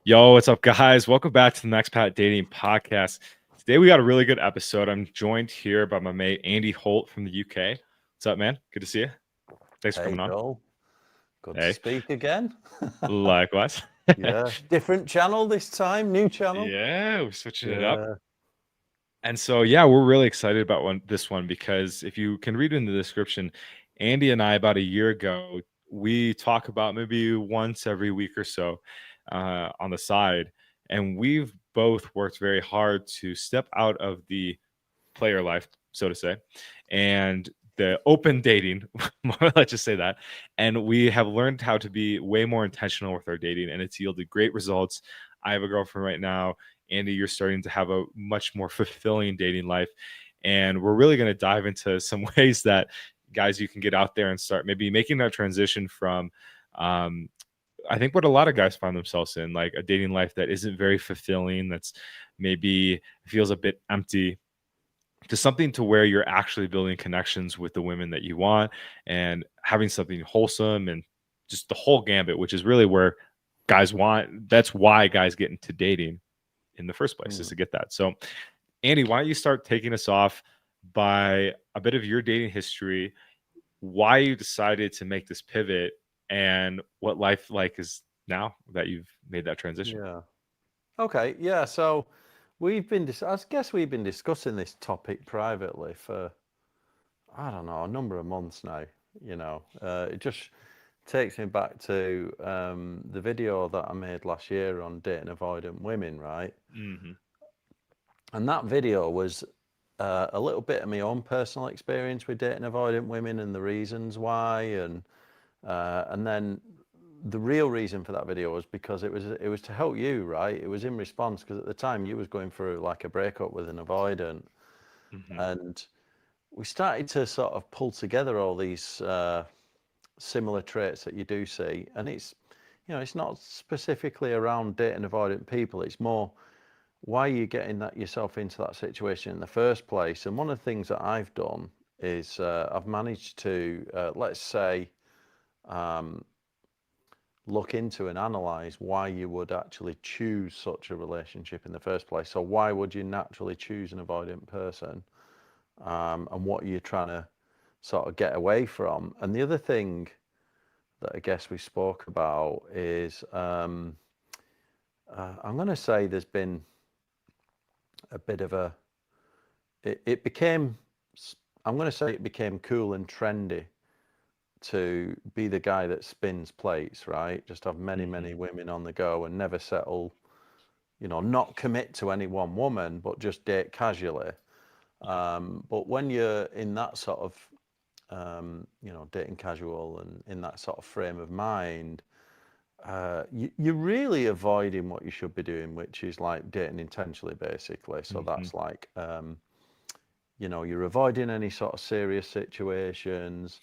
Yo, what's up, guys? Welcome back to the Mexpat Dating podcast. Today we got a really good episode. I'm joined here by my mate Andy Holt from the UK. What's up, man? Good to see you. Thanks for Hey, coming on. Joel. Good to Hey, speak again. likewise. Yeah, different channel this time, new channel. Yeah, we're switching it up. Yeah. And so, yeah, we're really excited about this one because if you can read in the description, Andy and I, about a year ago, we talk about maybe once every week or so on the side. And we've both worked very hard to step out of the player life, so to say, and the open dating, let's just say that. And we have learned how to be way more intentional with our dating, and it's yielded great results. I have a girlfriend right now. Andy, you're starting to have a much more fulfilling dating life. And we're really going to dive into some ways that guys you can get out there and start maybe making that transition from I think what a lot of guys find themselves in, like a dating life that isn't very fulfilling, that's maybe feels a bit empty, to something to where you're actually building connections with the women that you want and having something wholesome and just the whole gambit, which is really where guys want. That's why guys get into dating in the first place, is to get that. So, Andy, why don't you start taking us off by a bit of your dating history, why you decided to make this pivot, and what life like is now that you've made that transition? Yeah. Okay. Yeah. So I guess we've been discussing this topic privately for, I don't know, a number of months now. It just takes me back to the video that I made last year on dating avoidant women, right? Hmm. And that video was a little bit of my own personal experience with dating avoidant women and the reasons why, and then the real reason for that video was because it was to help you, right? It was in response because at the time you was going through like a breakup with an avoidant, Hmm. and we started to sort of pull together all these similar traits that you do see, and it's not specifically around dating avoidant people. It's more, why are you getting yourself into that situation in the first place? And one of the things that I've done is I've managed to, let's say, look into and analyze why you would actually choose such a relationship in the first place. So why would you naturally choose an avoidant person, and what you're trying to sort of get away from? And the other thing that I guess we spoke about is I'm going to say there's been a bit of a it became, I'm going to say it became cool and trendy to be the guy that spins plates, right? Just have many, Hmm. many women on the go and never settle, not commit to any one woman, but just date casually. Yeah. But when you're in that sort of, dating casual and in that sort of frame of mind, you're really avoiding what you should be doing, which is like dating intentionally, basically. So Hmm. that's like, you're avoiding any sort of serious situations.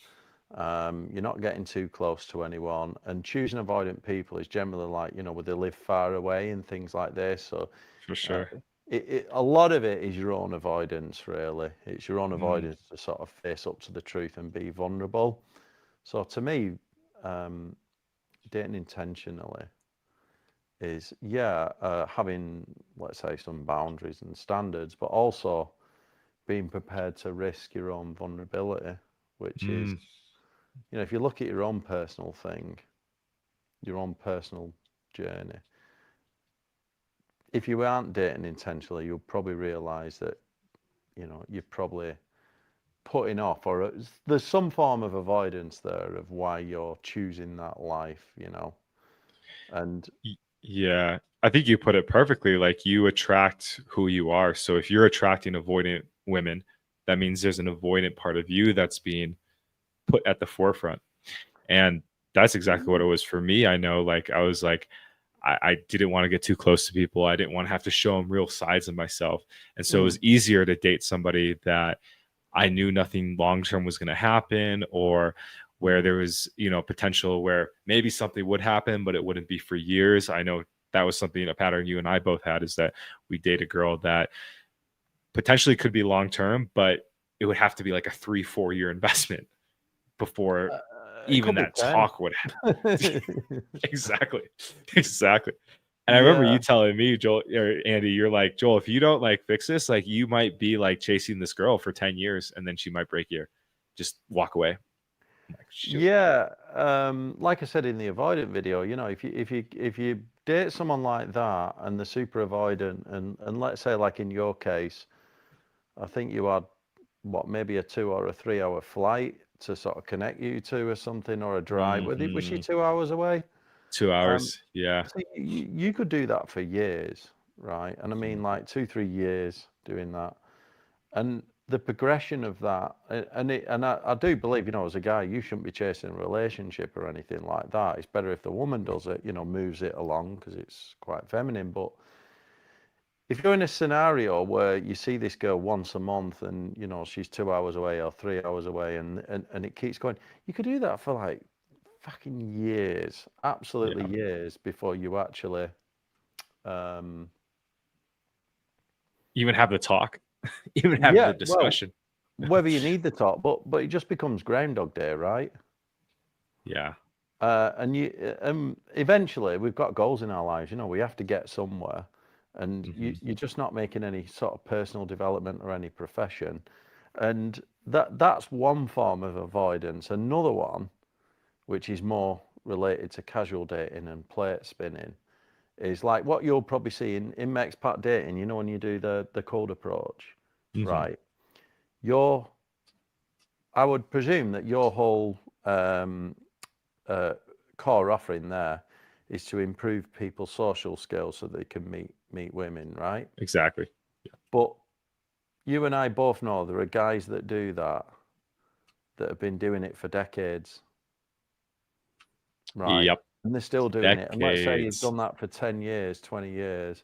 You're not getting too close to anyone, and choosing avoidant people is generally like, where they live far away and things like this. So For uh, sure. a lot of it is your own avoidance, really. It's your own Mm. avoidance to sort of face up to the truth and be vulnerable. So to me, um, dating intentionally is, yeah, having, let's say, some boundaries and standards, but also being prepared to risk your own vulnerability, which is, Mm. if you look at your own personal thing, your own personal journey, if you aren't dating intentionally, you'll probably realize that, you're probably putting off, or there's some form of avoidance there of why you're choosing that life, and Yeah, I think you put it perfectly. Like, you attract who you are. So if you're attracting avoidant women, that means there's an avoidant part of you that's being put at the forefront. And that's exactly what it was for me. I know, like, I was like, I didn't want to get too close to people. I didn't want to have to show them real sides of myself. And so it mm, was easier to date somebody that I knew nothing long term was going to happen, or where there was, potential where maybe something would happen, but it wouldn't be for years. I know that was something, a pattern you and I both had, is that we date a girl that potentially could be long term, but it would have to be like a 3-4 year investment before it even could be that 10. talk would happen. Exactly. Exactly. And I remember you Yeah. telling me, Joel or Andy, you're like, Joel, if you don't like fix this, like you might be like chasing this girl for 10 years and then she might break you. Just walk away. I'm like, shoot. Yeah, like I said in the avoidant video, if you date someone like that and they're super avoidant, and let's say like in your case, I think you had what, maybe a 2 or 3 hour flight to sort of connect you two or something, or a drive. Was she 2 hours away? 2 hours. Yeah. So you could do that for years, right? And I mean, like 2, 3 years doing that, and the progression of that, and I do believe, as a guy, you shouldn't be chasing a relationship or anything like that. It's better if the woman does it, moves it along, because it's quite feminine. But if you're in a scenario where you see this girl once a month, and she's 2 hours away or 3 hours away, and it keeps going, you could do that for like fucking years, absolutely Yeah. years, before you actually Even have the talk, even have yeah, the well, discussion. whether you need the talk, but it just becomes Groundhog Day, right? Yeah. And eventually we've got goals in our lives. We have to get somewhere, and you're just not making any sort of personal development or any profession, and that's one form of avoidance. Another one, which is more related to casual dating and plate spinning, is like what you'll probably see in Mexpat Dating. When you do the cold approach, right? Your I would presume that your whole core offering there is to improve people's social skills so they can meet women, right? Exactly. But you and I both know there are guys that do that have been doing it for decades, right? Yep. And they're still doing it. And let's say you've Decades. done that for 10 years, 20 years,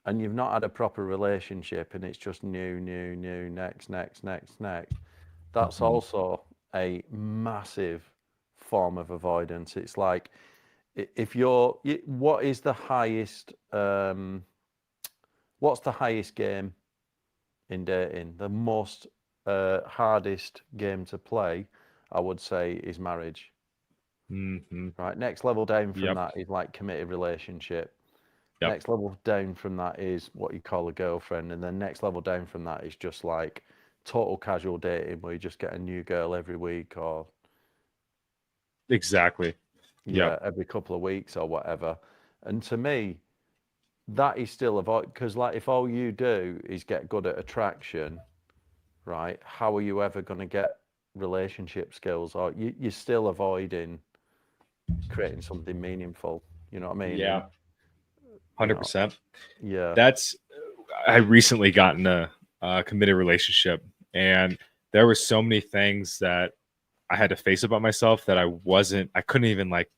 and you've not had a proper relationship, and it's just new, next, next, next, next. That's also a massive form of avoidance. It's like, if what is the highest, what's the highest game in dating? The most hardest game to play, I would say, is marriage. Right. Next level down from Yep. that is like committed relationship. Yep. Next level down from that is what you call a girlfriend, and then next level down from that is just like total casual dating, where you just get a new girl every week, or Exactly. yeah, Yep. every couple of weeks or whatever. And to me, that is still avoid, because like if all you do is get good at attraction, right? How are you ever going to get relationship skills? Or you're still avoiding creating something meaningful. You know what I mean? And Yeah. you know, 100%. yeah. That's I recently got in a committed relationship, and there were so many things that I had to face about myself that I couldn't even like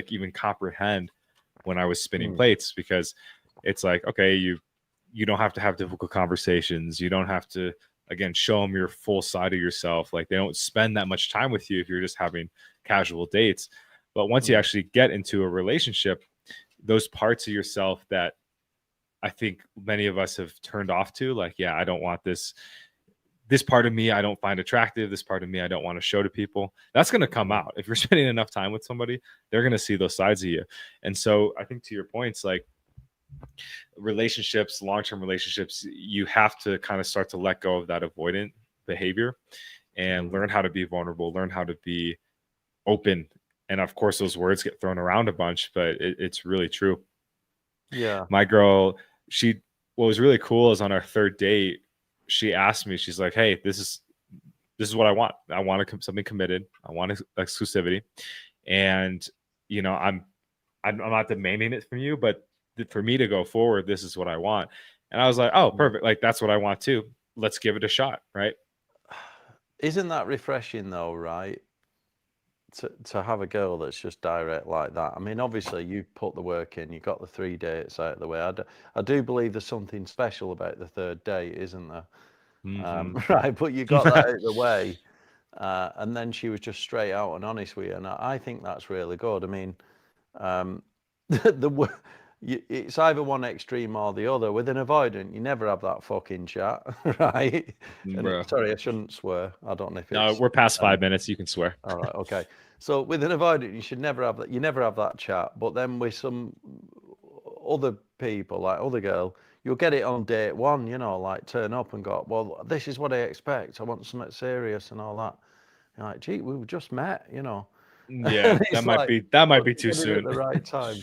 even comprehend when I was spinning Mm, plates, because it's like, okay, you don't have to have difficult conversations. You don't have to, again, show them your full side of yourself. Like, they don't spend that much time with you if you're just having casual dates. But once you mm, actually get into a relationship, those parts of yourself that I think many of us have turned off to, like, yeah, I don't want this part of me I don't find attractive. This part of me I don't want to show to people. That's going to come mm, out. If you're spending enough time with somebody, they're going to see those sides of you. And so I think, to your points, like, relationships, long-term relationships, you have to kind of start to let go of that avoidant behavior and mm. learn how to be vulnerable, learn how to be open. And of course, those words get thrown around a bunch, but it's really true. Yeah. My girl, she what was really cool is on our third date, she asked me, she's like, "Hey, this is what I want. I want something committed. I want exclusivity, and you know, I'm not demanding it from you, but for me to go forward, this is what I want." And I was like, "Oh, Mm. perfect. Like, that's what I want too. Let's give it a shot, right?" Isn't that refreshing though, right? To have a girl that's just direct like that. I mean, obviously you've put the work in, you got the 3 dates out of the way. I do believe there's something special about the third date, isn't there? Hmm. Right, but you got that out of the way, and then she was just straight out and honest with you, and I think that's really good. I mean, um, it's either one extreme or the other. With an avoidant, you never have that fucking chat, right? And Bro. sorry, I shouldn't swear. I don't know if No, it's we're past um, 5 minutes. You can swear. all right, okay. So with an avoidant, you should never have that. You never have that chat. But then with some other people, like other girl, you'll get it on date one, you know, like turn up and go, well, this is what I expect. I want something serious and all that. You're like, gee, we've just met, you know. Yeah, And it's like, that might well, be too get it at soon. the right time.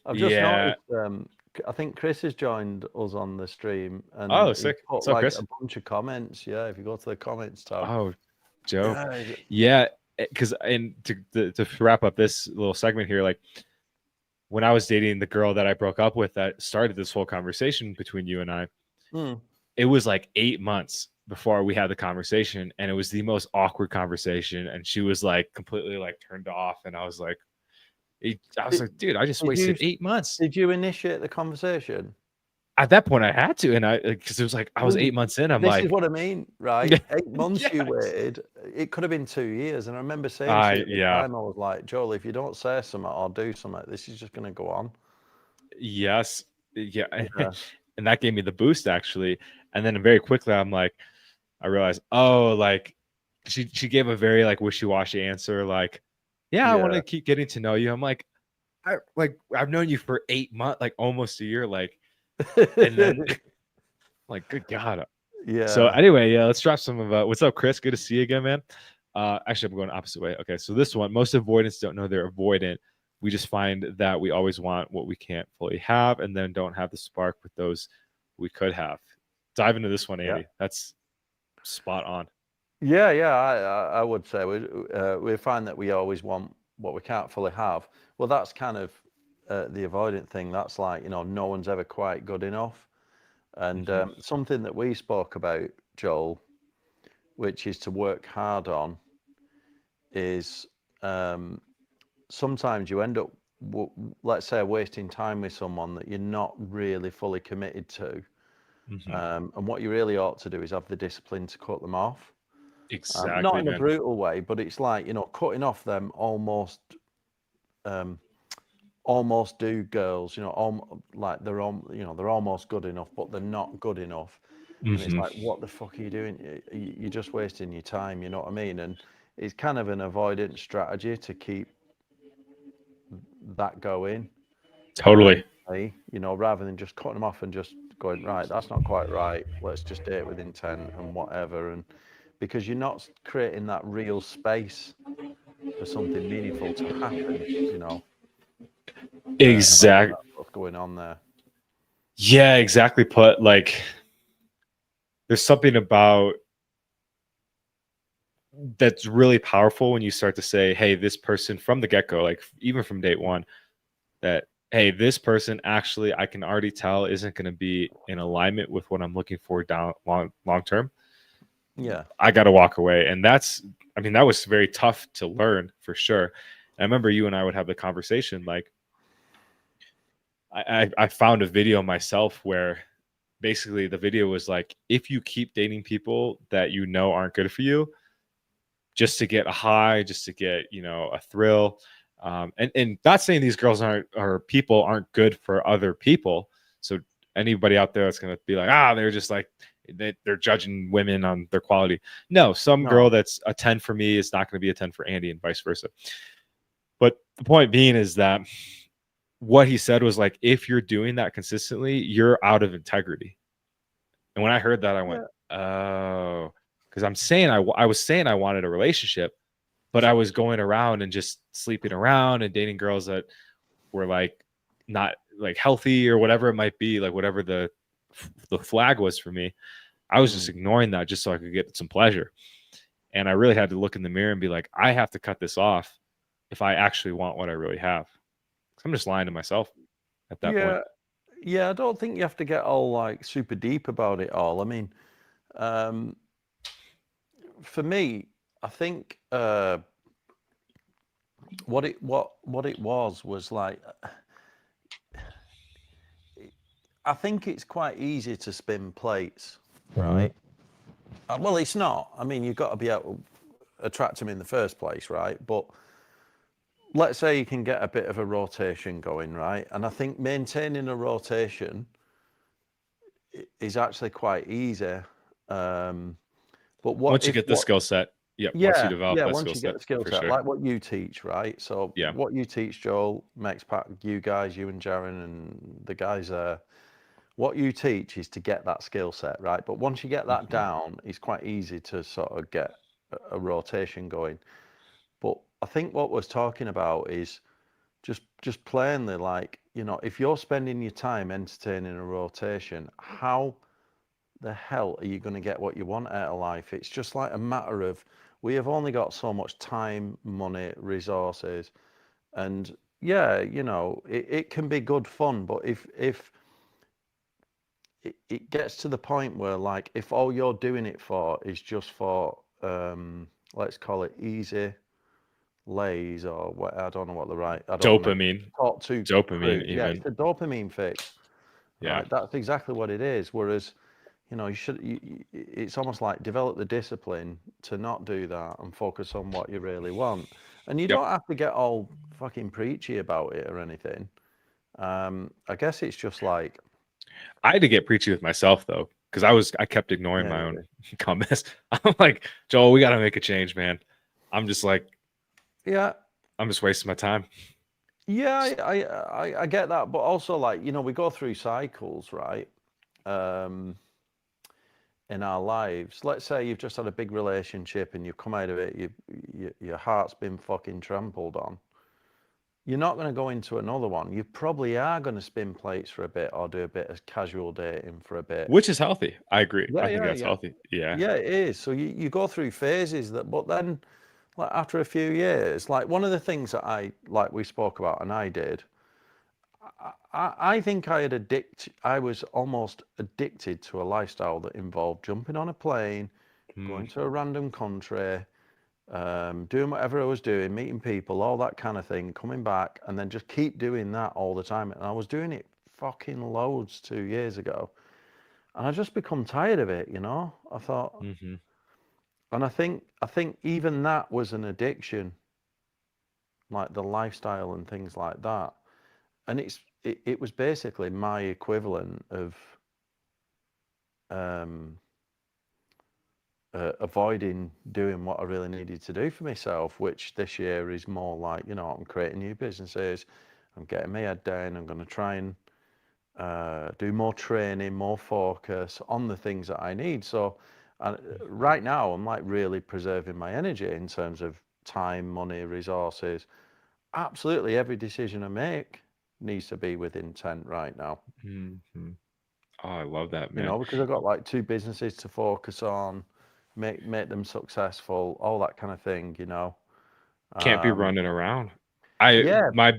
I've just Yeah. noticed, I think Chris has joined us on the stream and Oh, he sick. put What's up, like Chris? a bunch of comments. Yeah, if you go to the comments tab. Oh, Joe. Yeah, Yeah, because and to wrap up this little segment here, like when I was dating the girl that I broke up with that started this whole conversation between you and I, it was like 8 months before we had the conversation, and it was the most awkward conversation. And she was like completely like turned off, and I was like, dude, I just did you wasted 8 months. did you initiate the conversation? At that point, I had to, and I because it was like I was Well, 8 months in. I'm this is like, what I mean, right? 8 months you yes, waited. It could have been 2 years. And I remember saying to you at the yeah, time, I was like, Joel, if you don't say something or do something, this is just going to go on. yes, yeah, Yeah. and that gave me the boost actually. And then very quickly, I'm like, I realized, oh, like she gave a very like wishy-washy answer, like, yeah, I want Yeah. to keep getting to know you. I'm like I've known you for 8 months, like almost a year, like, and then like, good God. So Yeah. anyway, yeah, let's drop some of what's up, Chris? Good to see you again, man. Actually, I'm going opposite way. Okay, so this one, most avoidants don't know they're avoidant. We just find that we always want what we can't fully have, and then don't have the spark with those we could have. Dive into this one, Yeah. Andy. That's spot on. Yeah. I would say we find that we always want what we can't fully have. Well, that's kind of the avoidant thing. That's like, you know, no one's ever quite good enough. And something that we spoke about, Joel, which is to work hard on, is sometimes you end up, let's say, wasting time with someone that you're not really fully committed to. And what you really ought to do is have the discipline to cut them off. Not Exactly, in a man. brutal way, but it's like, you know, cutting off them almost do girls, you know, like they're you know, they're almost good enough, but they're not good enough. And it's like, what the fuck are you doing? You're just wasting your time, you know what I mean? And it's kind of an avoidance strategy to keep that going. Totally. You know, rather than just cutting them off and just going, right, that's not quite right. Let's just date with intent and whatever. And because you're not creating that real space for something meaningful to happen, you know. And I think Exact. that's what's going on there. Yeah, exactly. Put like, there's something about that's really powerful when you start to say, hey, this person from the get-go, like even from date one, that hey, this person actually I can already tell isn't going to be in alignment with what I'm looking for down long term. Yeah. I got to walk away. And that's, I mean, that was very tough to learn for sure. And I remember you and I would have the conversation. Like, I found a video myself where basically the video was like, if you keep dating people that you know aren't good for you, just to get a high, just to get, you know, a thrill. And not saying these girls aren't or people aren't good for other people. So anybody out there that's gonna be like, they're just like they're judging women on their quality. No, some girl No. that's a 10 for me is not going to be a 10 for Andy and vice versa. But the point being is that what he said was like, if you're doing that consistently, you're out of integrity. And when I heard that, I went, Yeah. oh, because I'm saying I was saying I wanted a relationship, but I was going around and just sleeping around and dating girls that were like not like healthy or whatever it might be, like whatever the flag was for me. I was just ignoring that just so I could get some pleasure. And I really had to look in the mirror and be like, I have to cut this off if I actually want what I really have. I'm just lying to myself at that point. Yeah. Yeah. I don't think you have to get all like super deep about it all. I mean, for me, I think what it was like, I think it's quite easy to spin plates, right? Well, it's not. I mean, you've got to be able to attract them in the first place, right? But let's say you can get a bit of a rotation going, right? And I think maintaining a rotation is actually quite easy. But Once you get the skill set, Yep. Once you Yeah, develop yeah, that once skill you get set, the skill for set, sure. like what you teach, right? So Yeah. what you teach, Joel, Mexpat, you guys, you and Jaren and the guys there, what you teach is to get that skill set, right? But once you get that Mhm. down, it's quite easy to sort of get a rotation going. But I think what we're talking about is just plainly like, you know, if you're spending your time entertaining a rotation, how the hell are you going to get what you want out of life? It's just like a matter of we have only got so much time, money, resources, and yeah, you know, it can be good fun, but if it gets to the point where like if all you're doing it for is just for let's call it easy lays or what, I don't know what the right, I don't want to Dopamine. talk too Dopamine, crude. Yeah, even. it's a dopamine fix, Yeah. right? That's exactly what it is. Whereas, you know, it's almost like develop the discipline to not do that and focus on what you really want. And you Yep. don't have to get all fucking preachy about it or anything. I guess it's just like, I had to get preachy with myself though, because I kept ignoring yeah, my you own do. comments. I'm like, Joel, we got to make a change, man. I'm just like, Yeah, I'm just wasting my time. yeah, I get that, but also like, you know, we go through cycles, right? Um, in our lives. Let's say you've just had a big relationship and you've come out of it, your heart's been fucking trampled on. You're not going to go into another one. You probably are going to spin plates for a bit or do a bit of casual dating for a bit. Which is healthy. I agree. Yeah, I think yeah, that's yeah. healthy. Yeah. Yeah, it is. So you go through phases that, but then like after a few years, like one of the things that like we spoke about and I did, I think I was almost addicted to a lifestyle that involved jumping on a plane, Mm, going to a random country, doing whatever I was doing, meeting people, all that kind of thing, coming back, and then just keep doing that all the time. And I was doing it fucking loads 2 years ago, and I just become tired of it, you know. I thought, hmm and I think even that was an addiction, like the lifestyle and things like that. And it was basically my equivalent of um, avoiding doing what I really needed to do for myself, which this year is more like, you know, I'm creating new businesses, I'm getting my head down, I'm going to try and do more training, more focus on the things that I need. So right now, I'm like really preserving my energy in terms of time, money, resources. Absolutely every decision I make needs to be with intent right now. hmm Oh, I love that, You man. know, because I've got like two businesses to focus on, make them successful, all that kind of thing, you know. Can't be Um, running around. I yeah. my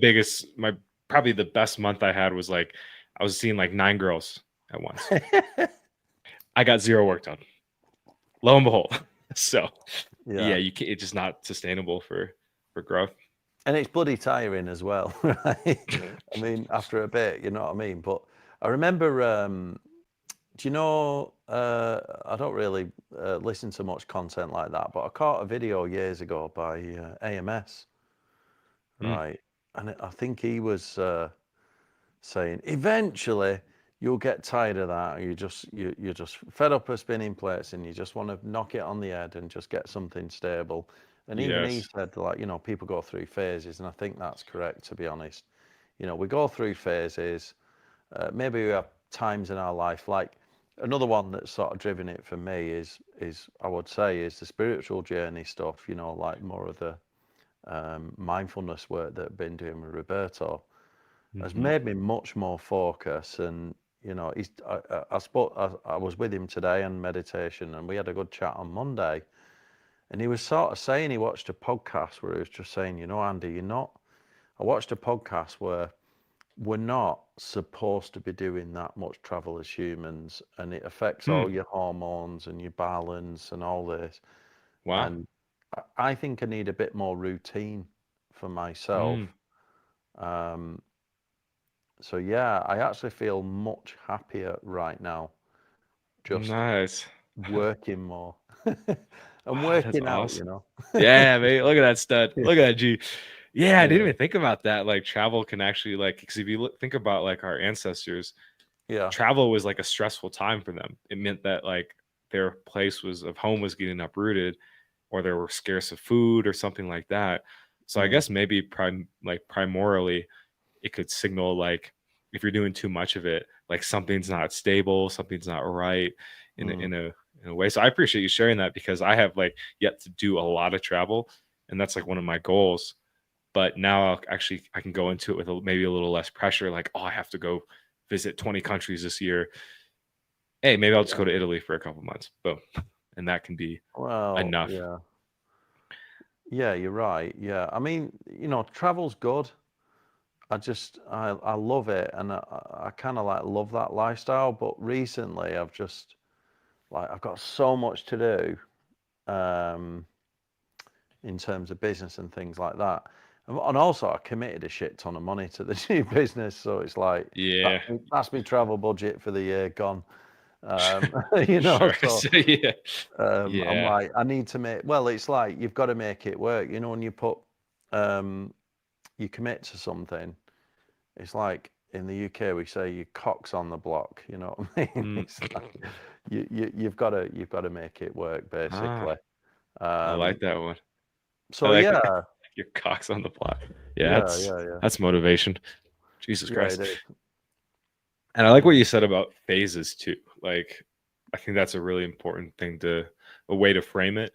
probably the best month I had was like I was seeing like 9 girls at once. I got zero work done. Lo and behold. So yeah, Yeah. you can't, it's just not sustainable for growth. And it's bloody tiring as well, right? I mean, after a bit, you know what I mean? But I remember, do you know, I don't really listen to much content like that, but I caught a video years ago by AMS, Mm, right? And I think he was saying eventually you'll get tired of that. You're just fed up of spinning plates and you just want to knock it on the head and just get something stable. And even he yes. said like, you know, people go through phases, and I think that's correct, to be honest. You know, we go through phases. Maybe we have times in our life like another one that's sort of driven it for me is I would say is the spiritual journey stuff. You know, like more of the mindfulness work that I've been doing with Roberto has hmm made me much more focused. And you know, I was with him today on meditation, and we had a good chat on Monday. And he was sort of saying he watched a podcast where he was just saying, you know, Andy, you're not. I watched a podcast where we're not supposed to be doing that much travel as humans, and it affects Hmm. all your hormones and your balance and all this. Wow. And I think I need a bit more routine for Mm, myself. Um, So yeah, I actually feel much happier right now, just nice. working more and Wow, that's working out, you awesome. know. Yeah, man. Look at that stud. Look at that G. Yeah, I didn't Yeah, even think about that. Like travel can actually like because if you think about like our ancestors, yeah, travel was like a stressful time for them. It meant that like their place was of home was getting uprooted, or they were scarce of food or something like that. So I guess maybe primarily it could signal like if you're doing too much of it, like something's not stable, something's not right in a, in mm, a in a way. So I appreciate you sharing that because I have like yet to do a lot of travel, and that's like one of my goals. But now I can go into it with maybe a little less pressure. Like, oh, I have to go visit 20 countries this year. Hey, maybe I'll just yeah. go to Italy for a couple months. Boom, and that can be Well, enough. yeah. Yeah, you're right. Yeah. I mean, travel's good. I love it, and I kind of like love that lifestyle. But recently, I've got so much to do, in terms of business and things like that. And also, I committed a shit ton of money to the new business, so it's like Yeah, that's my travel budget for the year gone. Um, sure. so So, yeah, I'm yeah. like, I need to make. Well, it's like you've got to make it work. When um, you commit to something, it's like in the UK we say your cock's on the block. You know what I mean? Mm, It's like you've got to make it work ah, basically. I like Um, that one. I so like yeah, your cocks on the block. Yeah, yeah, yeah, yeah, that's motivation. Jesus yeah. It Christ. is. And I like what Yeah. you said about phases too. Like, I think that's a really important thing a way to frame it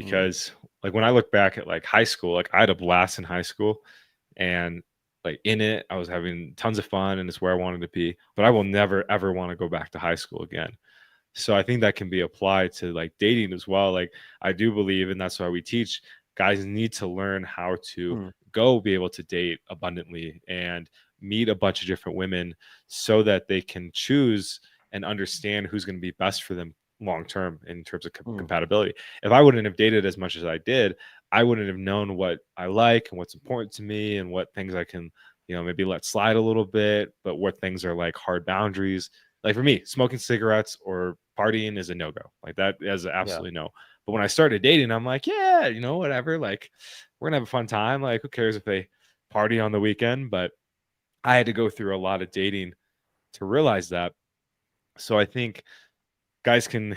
Mm, because, like, when I look back at like high school, like I had a blast in high school and like in it, I was having tons of fun and it's where I wanted to be. But I will never ever want to go back to high school again. So I think that can be applied to like dating as well. Like I do believe, and that's why we teach guys need to learn how to mm, go be able to date abundantly and meet a bunch of different women so that they can choose and understand who's going to be best for them long term in terms of mm, compatibility. If I wouldn't have dated as much as I did, I wouldn't have known what I like and what's important to me and what things I can, maybe let slide a little bit, but what things are like hard boundaries. Like for me, smoking cigarettes or partying is a no go. Like that is yeah. absolutely no. But when I started dating, I'm like, yeah, whatever. Like we're gonna have a fun time. Like who cares if they party on the weekend? But I had to go through a lot of dating to realize that. So I think guys can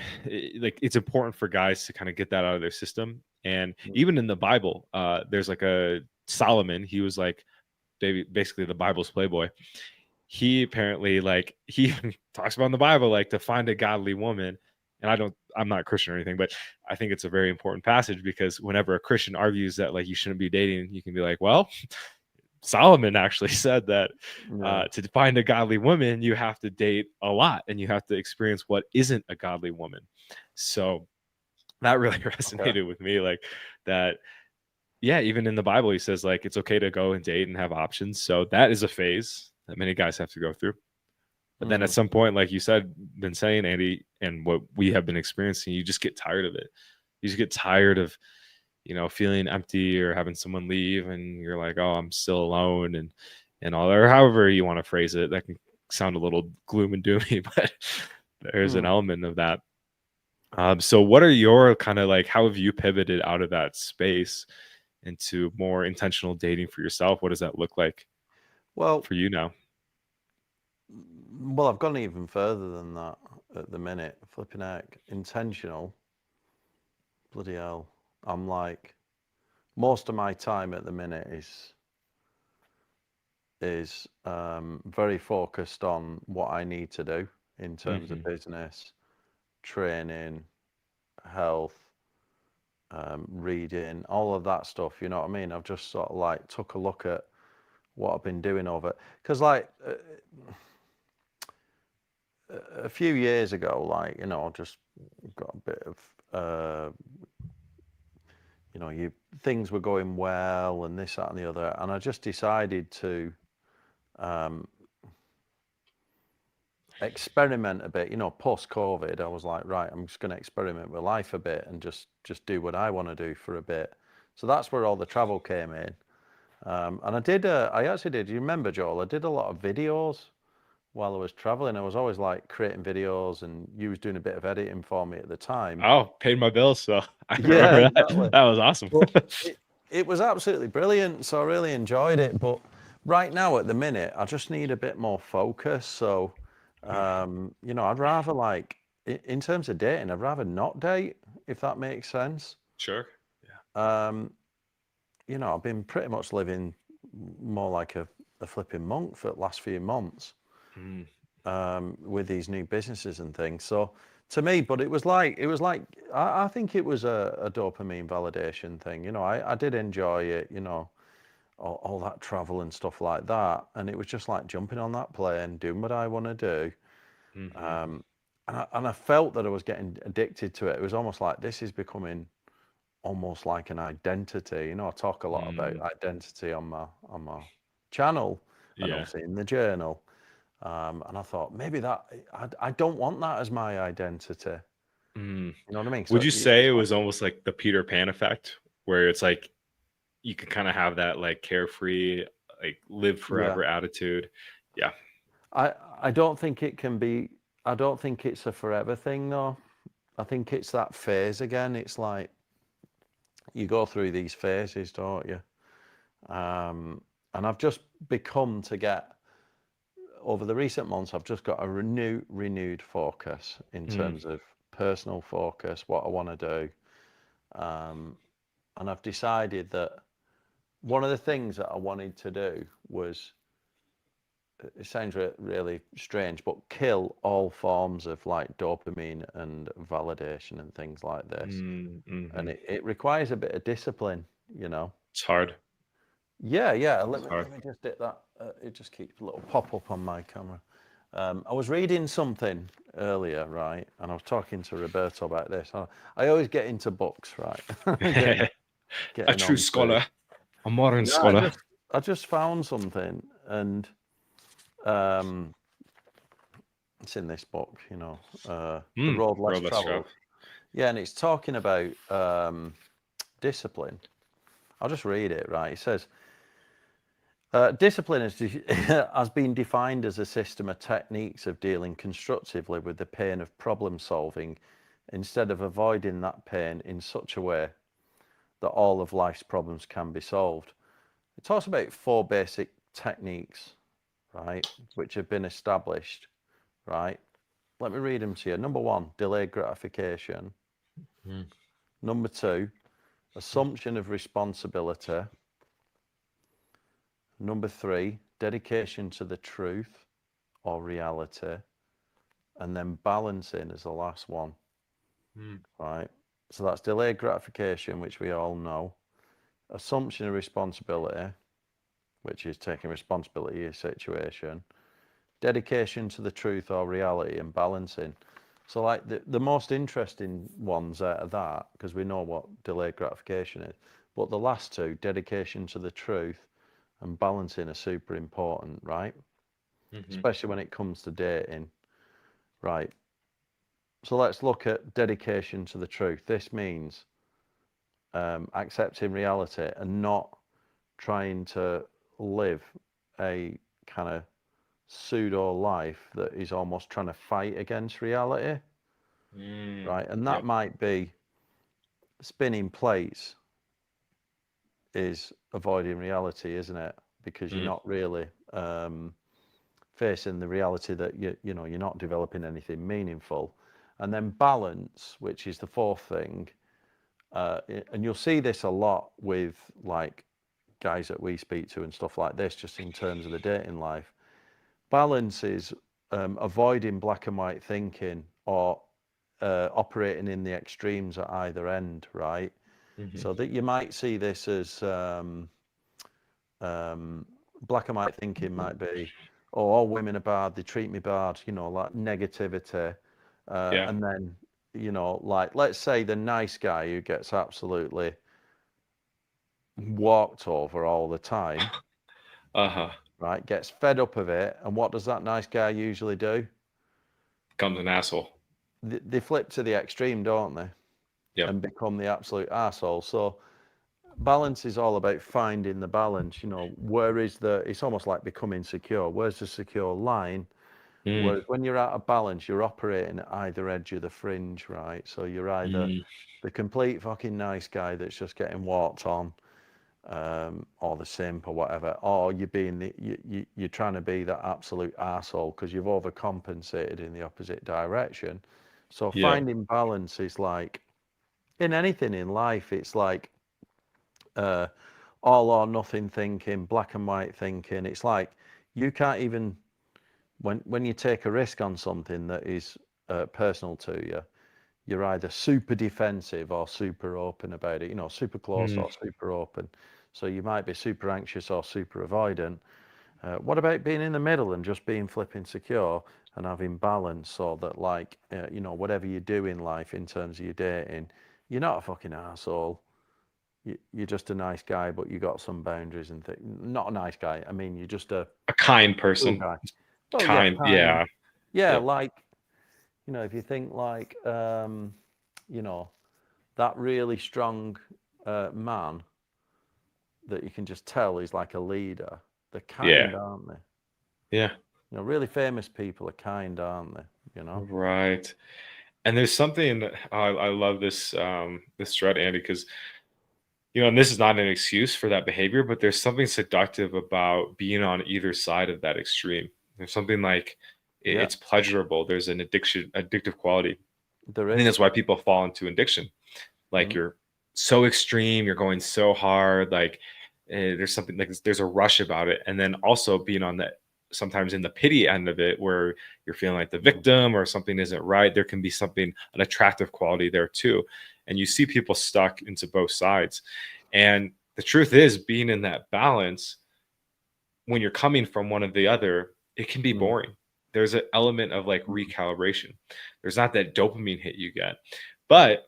like it's important for guys to kind of get that out of their system. And Mm, even in the Bible, there's like a Solomon. He was like basically the Bible's playboy. He apparently like he even talks about in the Bible like to find a godly woman. And I'm not a Christian or anything, but I think it's a very important passage because whenever a Christian argues that like you shouldn't be dating, you can be like, well, Solomon actually said that yeah. to find a godly woman, you have to date a lot and you have to experience what isn't a godly woman. So that really Okay. resonated with me. Like that, yeah, even in the Bible, he says like it's okay to go and date and have options. So that is a phase that many guys have to go through. But then at Mm, some point, like you said, been saying, Andy, and what we have been experiencing, you just get tired of it. You just get tired of, feeling empty or having someone leave and you're like, oh, I'm still alone and all or however you want to phrase it. That can sound a little gloom and doomy, but there's an mm. element of that. So what are your kind of like how have you pivoted out of that space into more intentional dating for yourself? What does that look like Well, for you now? I've gone even further than that at the minute. Flipping heck, intentional. Bloody hell. I'm like, most of my time at the minute is very focused on what I need to do in terms of Hmm. business, training, health, reading, all of that stuff. You know what I mean? I've just sort of like took a look at what I've been doing over because like a few years ago, like just got a bit of you things were going well and this, that, and the other, and I just decided to um, experiment a bit. Post COVID, I was like, right, I'm just going to experiment with life a bit and just do what I want to do for a bit. So that's where all the travel came in. And I actually did. You remember, Joel? I did a lot of videos while I was traveling. I was always like creating videos, and you was doing a bit of editing for me at the time. Oh, paid my bills, so I Yeah, remember that. exactly. That was awesome. But it was absolutely brilliant. So I really enjoyed it. But right now, at the minute, I just need a bit more focus. So, I'd rather like, in terms of dating, I'd rather not date, if that makes sense. Sure. Yeah. Um, I've been pretty much living more like a flipping monk for the last few months, Mm, with these new businesses and things. So to me, but it was like I think it was a dopamine validation thing. I did enjoy it. All that travel and stuff like that, and it was just like jumping on that plane, doing what I want to do. mhm, Um, and I felt that I was getting addicted to it. It was almost like this is becoming almost like an identity. I talk a lot about mm, identity on my channel and yeah. obviously in the journal. And I thought maybe that I don't want that as my identity. Mm. You know what I mean? Would So you say it's it like was almost like the Peter Pan effect, where it's like you could kind of have that like carefree, like live yeah. forever attitude? Yeah. I I don't think it can be. I don't think it's a forever thing though. I think it's that phase again. It's like you go through these phases, don't you? And I've just become to get over the recent months. I've just got a renewed focus in Mm, terms of personal focus, what I want to do, and I've decided that one of the things that I wanted to do was, it sounds really strange, but kill all forms of like dopamine and validation and things like this. And mhm. it requires a bit of discipline, you know. It's hard. Yeah, yeah. Let It's me hard. let me just hit that. It just keeps a little pop up on my camera. I was reading something earlier, right, and I was talking to Roberto about this. I always get into books, right? getting A getting true on to. scholar, a modern No, scholar. I just found something, and um, it's in this book, The Road Less Road less travel. Traveled. Yeah, and it's talking about discipline. I'll just read it, right? It says, discipline has been defined as a system of techniques of dealing constructively with the pain of problem solving instead of avoiding that pain in such a way that all of life's problems can be solved. It talks about four basic techniques, right, which have been established, right? Let me read them to you. Number one, delayed gratification. Mm, Number two, assumption of responsibility. Number three, dedication to the truth or reality. And then balancing is the last one, mm, right? So that's delayed gratification, which we all know. Assumption of responsibility, which is taking responsibility of your situation. Dedication to the truth or reality, and balancing. So like the most interesting ones out of that, because we know what delayed gratification is, but the last two, dedication to the truth and balancing, are super important, right? mhm, Especially when it comes to dating, right? So let's look at dedication to the truth. This means accepting reality and not trying to live a kind of pseudo life that is almost trying to fight against reality, right? And that Yep. might be spinning plates is avoiding reality, isn't it? Because you're Mm, not really facing the reality that you're not developing anything meaningful. And then balance, which is the fourth thing, and you'll see this a lot with like guys that we speak to and stuff like this, just in terms of the dating life. Balance is avoiding black and white thinking or operating in the extremes at either end, right? mhm. So that you might see this as black and white thinking might be, oh, all women are bad, they treat me bad, like negativity. Yeah. And then, like, let's say the nice guy who gets absolutely walked over all the time, Uh-huh. right, gets fed up of it. And what does that nice guy usually do? Becomes an asshole. They flip to the extreme, don't they? Yep. And become the absolute asshole. So balance is all about finding the balance. Where is it's almost like becoming secure. Where's the secure line? Mm, Whereas when you're out of balance, you're operating at either edge of the fringe, right? So you're either mm, the complete fucking nice guy that's just getting walked on, or the simp or whatever, or you're being you're trying to be that absolute asshole because you've overcompensated in the opposite direction. So yeah. finding balance is like in anything in life, it's like uh, all or nothing thinking, black and white thinking. It's like you can't even when you take a risk on something that is personal to you, you're either super defensive or super open about it. You know, super close Mm, or super open. So you might be super anxious or super avoidant. What about being in the middle and just being flipping secure and having balance so that, like, you know, whatever you do in life in terms of your dating, you're not a fucking asshole. You're just a nice guy, but you got some boundaries and things. Not a nice guy. I mean, you're just a a kind cool person. guy. Well, yeah, Kind, kind. yeah. Yeah, Yep. like, you know, if you think like, you know, that really strong man that you can just tell is like a leader, they're Yeah. kind, aren't they? Yeah. You know, really famous people are kind, aren't they? You know? Right. And there's something that I love this thread, Andy, because and this is not an excuse for that behavior, but there's something seductive about being on either side of that extreme. There's something like Yeah, it's pleasurable. There's an addictive quality. there I think is. that's why people fall into addiction. Like Mm, you're so extreme, you're going so hard, like there's something like there's a rush about it, and then also being on that sometimes in the pity end of it where you're feeling like the mm, victim or something isn't right. There can be something an attractive quality there too, and you see people stuck into both sides. And the truth is, being in that balance when you're coming from one or the other, it can be mm, boring. There's an element of like mm, recalibration. There's not that dopamine hit you get. But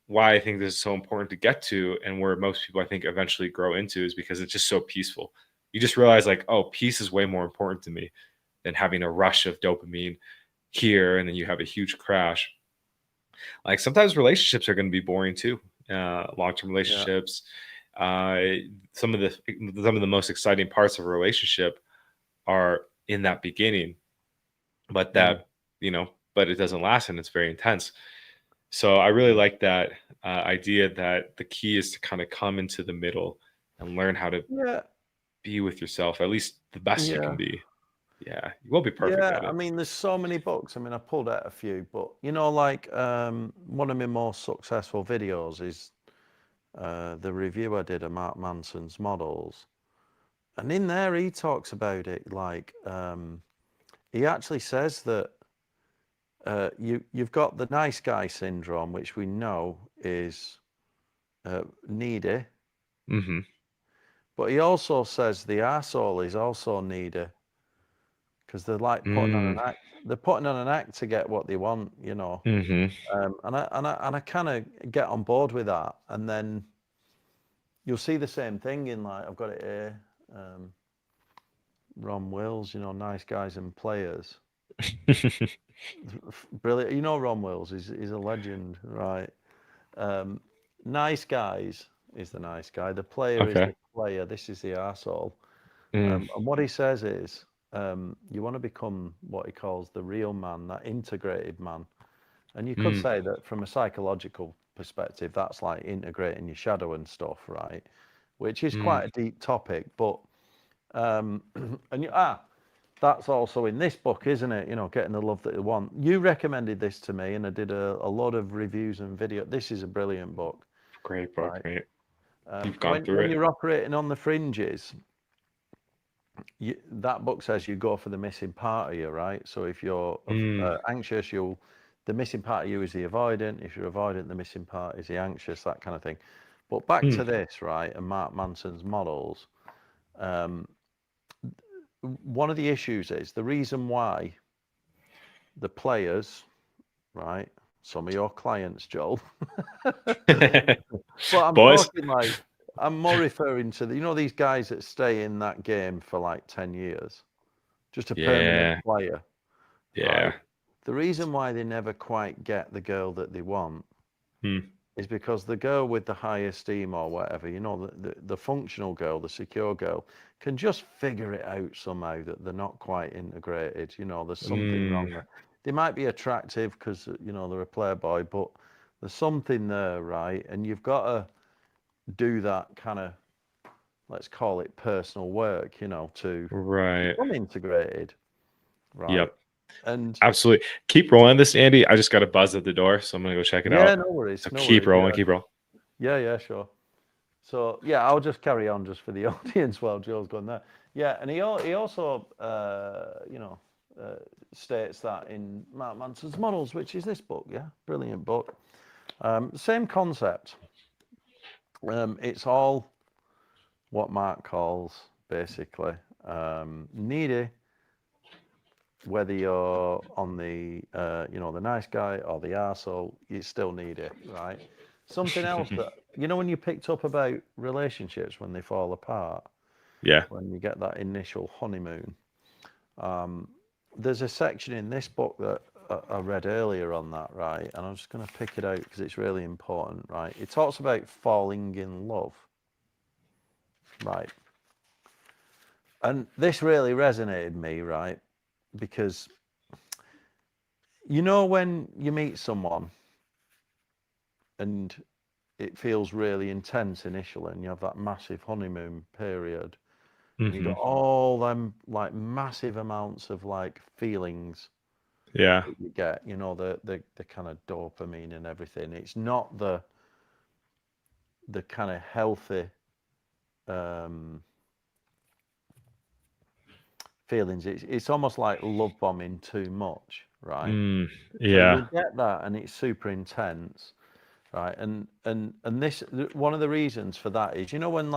why I think this is so important to get to and where most people I think eventually grow into is because it's just so peaceful. You just realize like, oh, peace is way more important to me than having a rush of dopamine here and then you have a huge crash. Like sometimes relationships are going to be boring too. Long-term yeah. relationships. Uh, some of the most exciting parts of a relationship are in that beginning, but Mm, but it doesn't last and it's very intense. So I really mm. like that idea that the key is to kind of come into the middle and learn how to Yeah, be with yourself, at least the best you can yeah. be. Yeah, you won't be perfect Yeah, at I it. mean, there's so many books. I mean, I pulled out a few, but you know, like one of my most successful videos is the review I did of Mark Manson's models, and in there he talks about it. Like he actually says that you've got the nice guy syndrome, which we know is needy, Mm-hmm. but he also says the arsehole is also needy because they're like putting on an Mm, act. They're putting on an act to get what they want, you know. mm-hmm. And I kind of get on board with that, and then you'll see the same thing in like I've got it here, Ron Wills, you know, nice guys and players, brilliant. You know, Ron Wills is a legend, right? Um, nice guys is the nice guy. The player is Okay. the player. This is the arsehole. Mm, And what he says is, you want to become what he calls the real man, that integrated man. And you could mm, say that from a psychological perspective, that's like integrating your shadow and stuff, right? Which is mm. quite a deep topic, but and that's also in this book, isn't it? You know, getting the love that you want. You recommended this to me, and I did a lot of reviews and video. This is a brilliant book, Great book, right? mate. You've gone When through when it. you're operating on the fringes, that book says you go for the missing part of you, right? So if you're Mm, anxious, the missing part of you is the avoidant. If you're avoidant, the missing part is the anxious, that kind of thing. But back mm. to this, right? And Mark Manson's models. Um, one of the issues is the reason why the players, right? Some of your clients, Joel. But I'm Boys. talking like I'm more referring to these guys that stay in that game for like 10 years, just a permanent Yeah, player, right? yeah. The reason why they never quite get the girl that they want Mm, is because the girl with the high esteem or whatever, the functional girl, the secure girl, can just figure it out somehow that they're not quite integrated. You know, there's something mm. wrong there. They might be attractive because, they're a playboy, but there's something there, right? And you've got to do that kind of, let's call it personal work, to Right. become integrated, right? Yep. And Absolutely. Keep rolling this, Andy. I just got a buzz at the door, so I'm gonna go check it yeah, out. no worries, So no keep worries. rolling, keep rolling. Yeah, sure. So yeah, I'll just carry on just for the audience while Joe's going there. Yeah, and he also states that in Mark Manson's Models, which is this book. Yeah, brilliant book. Same concept. It's all what Mark calls basically needy, whether you're on the the nice guy or the arsehole, you still need it, right? Something else that when you picked up about relationships when they fall apart, Yeah. when you get that initial honeymoon, there's a section in this book that I read earlier on that, right? And I'm just going to pick it out because it's really important, right? It talks about falling in love, right? And this really resonated me, right? Because when you meet someone and it feels really intense initially and you have that massive honeymoon period and you got all them like massive amounts of like feelings Yeah. that you get, the kind of dopamine and everything. It's not the kind of healthy um, feelings. It's almost like love bombing too much, right? So Yeah. you'll get that and it's super intense. Right, and this one of the reasons for that is when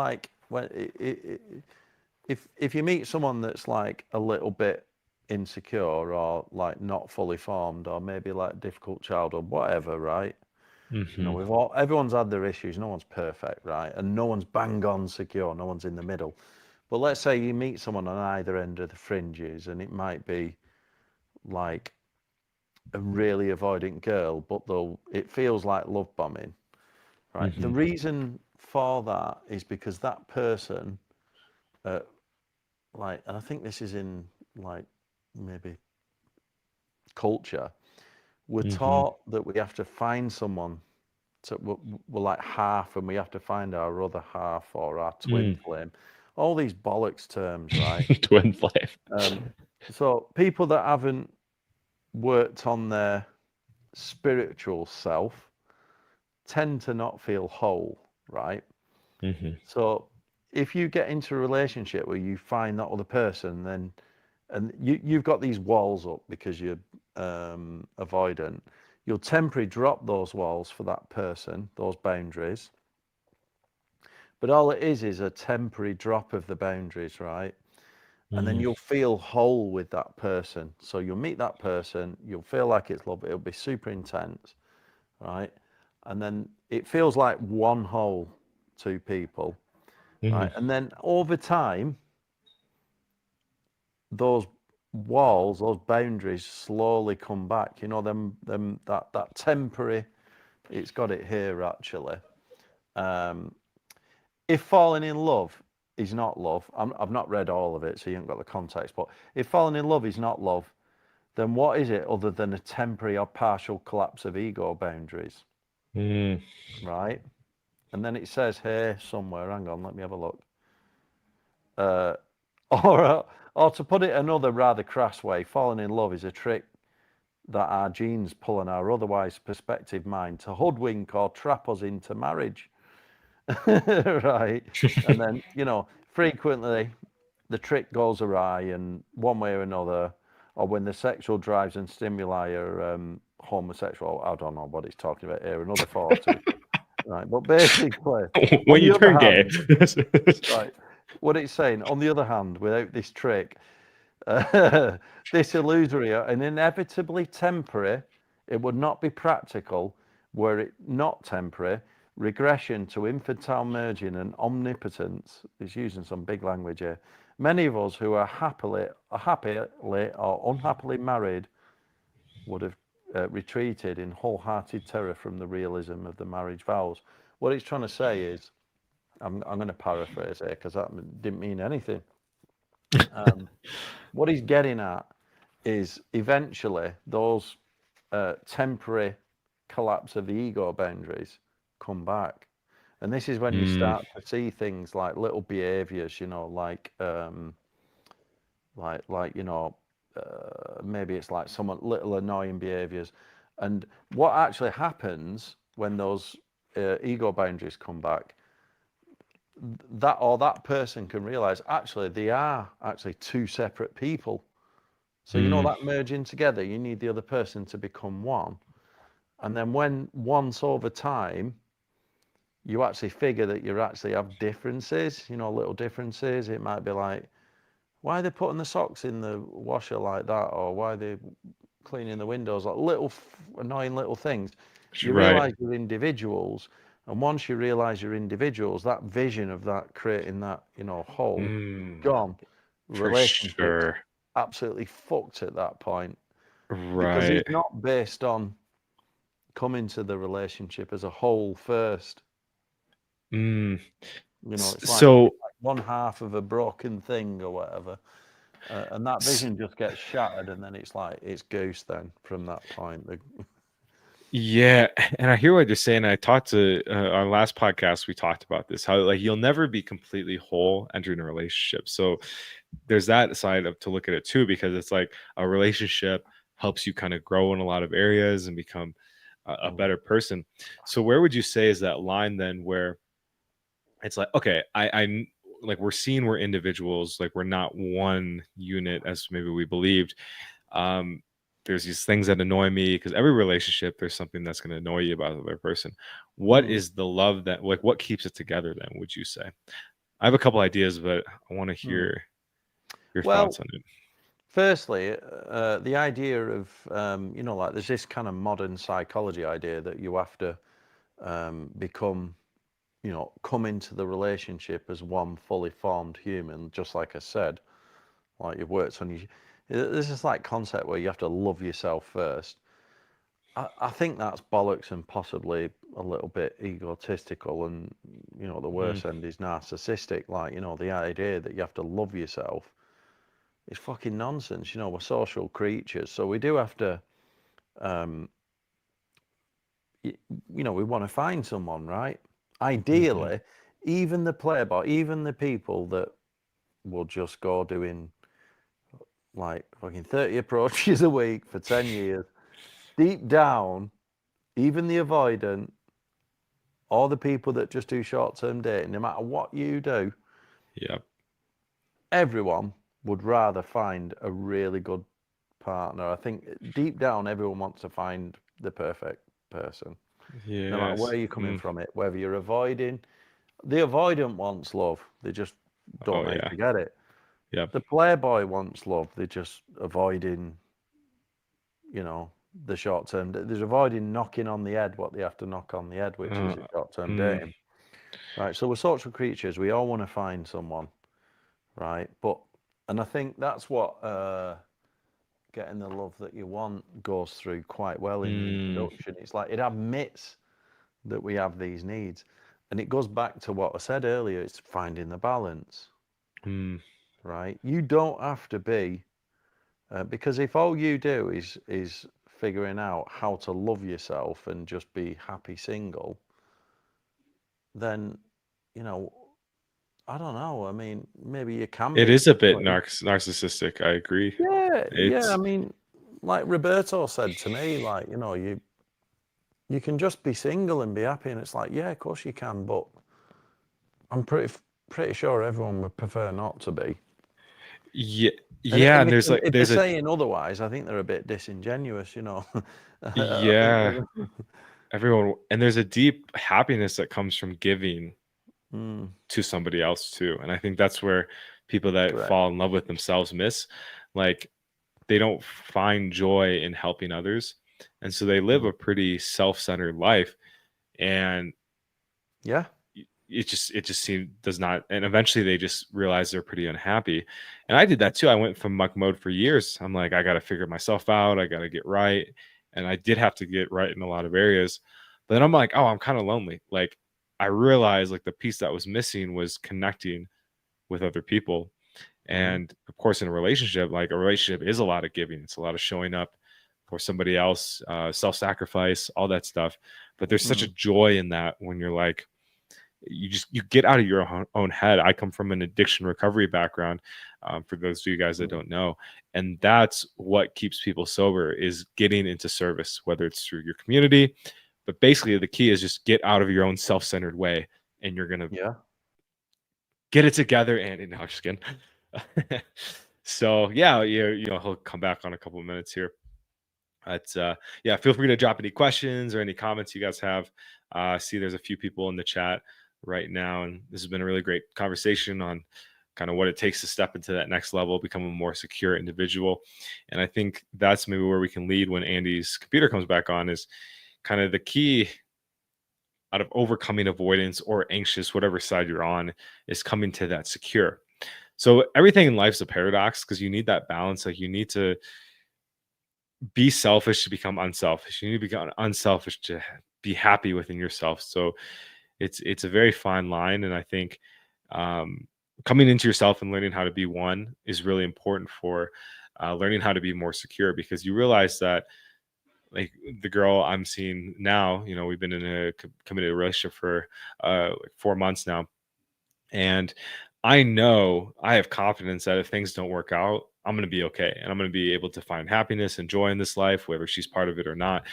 if you meet someone that's like a little bit insecure or like not fully formed or maybe like difficult childhood, whatever, right? Everyone's had their issues. No one's perfect, right? And no one's bang on secure. No one's in the middle. But let's say you meet someone on either end of the fringes, and it might be like a really avoidant girl, but though it feels like love bombing. Right. The reason for that is because that person, and I think this is in like maybe culture, we're taught that we have to find someone to, we're like half and we have to find our other half or our twin flame. All these bollocks terms, right? Twin flame. So people that haven't worked on their spiritual self tend to not feel whole, right? So if you get into a relationship where you find that other person, then and you've got these walls up because you're avoidant, you'll temporarily drop those walls for that person, those boundaries. But all it is a temporary drop of the boundaries, right? And then you'll feel whole with that person. So you'll meet that person, you'll feel like it's love, it'll be super intense, right? And then it feels like one whole, two people. Right, and then over time, those walls, those boundaries, slowly come back. Them that temporary. It's got it here actually. If falling in love is not love, I've not read all of it, so you haven't got the context. But if falling in love is not love, then what is it other than a temporary or partial collapse of ego boundaries? Right, and then it says here somewhere. Hang on, let me have a look. Or to put it another rather crass way, falling in love is a trick that our genes pull on our otherwise perspective mind to hoodwink or trap us into marriage. Right. And then, frequently the trick goes awry and one way or another, or when the sexual drives and stimuli are homosexual, I don't know what it's talking about here, another 40. Right. But basically, When on you the other turn gay. hand, right, what it's saying, on the other hand, without this trick, this illusory and inevitably temporary, it would not be practical were it not temporary, regression to infantile merging and omnipotence. It's using some big language here. Many of us who are happily or unhappily married would have retreated in wholehearted terror from the realism of the marriage vows. What it's trying to say is, I'm going to paraphrase here because that didn't mean anything. What he's getting at is eventually those temporary collapse of the ego boundaries come back. And this is when you start to see things like little behaviors, like maybe it's like some little annoying behaviors. And what actually happens when those ego boundaries come back, that person can realize actually they are actually two separate people. So you know Mm, that merging together, you need the other person to become one. And then when once over time you actually figure that you actually have differences, little differences. It might be like, why are they putting the socks in the washer like that? Or why are they cleaning the windows? Like little annoying little things. You right. realize you're individuals. And once you realize you're individuals, that vision of that creating that, whole, Mm, gone. for Relationships sure. absolutely fucked at that point because Right. it's not based on coming to the relationship as a whole first. Mm. It's like So one half of a broken thing or whatever, and that s- vision just gets shattered, and then it's like it's goose then from that point. yeah, and I hear what you're saying. I talked to our last podcast. We talked about this. How like you'll never be completely whole entering a relationship. So there's that side of to look at it too, because it's like a relationship helps you kind of grow in a lot of areas and become a Mm, better person. So where would you say is that line then where it's like, okay, like we're seeing we're individuals, like we're not one unit as maybe we believed. um there's these things that annoy me, because every relationship there's something that's going to annoy you about the other person. What mm, is the love that, like, what keeps it together then, would you say? I have a couple ideas, but I want to mm. hear your Well, thoughts on it. firstly, the idea of like there's this kind of modern psychology idea that you have to become, come into the relationship as one fully formed human, just like I said. Like you've worked on you. There's this like concept where you have to love yourself first. I think that's bollocks and possibly a little bit egotistical, and the Mm, worst end is narcissistic. Like the idea that you have to love yourself is fucking nonsense. We're social creatures, so we do have to. Um, we want to find someone, right? mhm. Ideally, even the playboy, even the people that will just go doing like fucking 30 approaches a week for 10 years, deep down, even the avoidant or the people that just do short-term dating, no matter what you do, Yep. everyone would rather find a really good partner. I think deep down, everyone wants to find the perfect person, no matter where Yes. you're coming from it, whether you're avoiding. The avoidant wants love. They just don't Oh know how yeah. to get it. Yep. The playboy wants love. They're just avoiding, you know, the short term. There's avoiding knocking on the head what they have to knock on the head, which is uh, a short term mm, dating. Right. So we're social creatures. We all want to find someone, right? And I think that's what getting the love that you want goes through quite well in the mm, introduction. It's like it admits that we have these needs. And it goes back to what I said earlier, it's finding the balance, mm. right? You don't have to be, because if all you do is figuring out how to love yourself and just be happy single, then, you know, I don't know. I mean, maybe you can It be. is a bit narcissistic. I agree. Yeah, yeah. I It's mean, like Roberto said to me, like, you can just be single and be happy, and it's like, yeah, of course you can, but I'm pretty sure everyone would prefer not to be. yeah, And yeah, and there's like if they're there's a saying otherwise, I think they're a bit disingenuous. I think yeah, they're. everyone, and there's a deep happiness that comes from giving Mm, to somebody else too. And I think that's where people that correct. fall in love with themselves miss. Like they don't find joy in helping others. And so they live Mm. a pretty self-centered life. And Yeah. it just seems does not, and eventually they just realize they're pretty unhappy. And I did that too. I went from muck mode for years. I'm like, I got to figure myself out, I got to get right. And I did have to get right in a lot of areas, but then I'm like, oh, I'm kind of lonely. Like I realized like the piece that was missing was connecting with other people. Mm, And of course in a relationship, like a relationship is a lot of giving, it's a lot of showing up for somebody else, self-sacrifice, all that stuff. But there's such a mm, joy in that when you're like, you get out of your own head. I come from an addiction recovery background, for those of you guys that don't know, and that's what keeps people sober, is getting into service, whether it's through your community, but basically the key is just get out of your own self-centered way, and you're gonna get it together. And no, just kidding. So yeah, he'll come back on a couple of minutes here. But yeah, feel free to drop any questions or any comments you guys have. I see there's a few people in the chat right now, and this has been a really great conversation on kind of what it takes to step into that next level, become a more secure individual. And I think that's maybe where we can lead when Andy's computer comes back on, is kind of the key out of overcoming avoidance or anxious, whatever side you're on, is coming to that secure. So everything in life's a paradox, because you need that balance. Like, you need to be selfish to become unselfish. You need to become unselfish to be happy within yourself. So it's a very fine line. And I think coming into yourself and learning how to be one is really important for learning how to be more secure, because you realize that, like, the girl I'm seeing now, we've been in a committed relationship for like 4 months now. And I know I have confidence that if things don't work out, I'm going to be okay. And I'm going to be able to find happiness and joy in this life, whether she's part of it or not.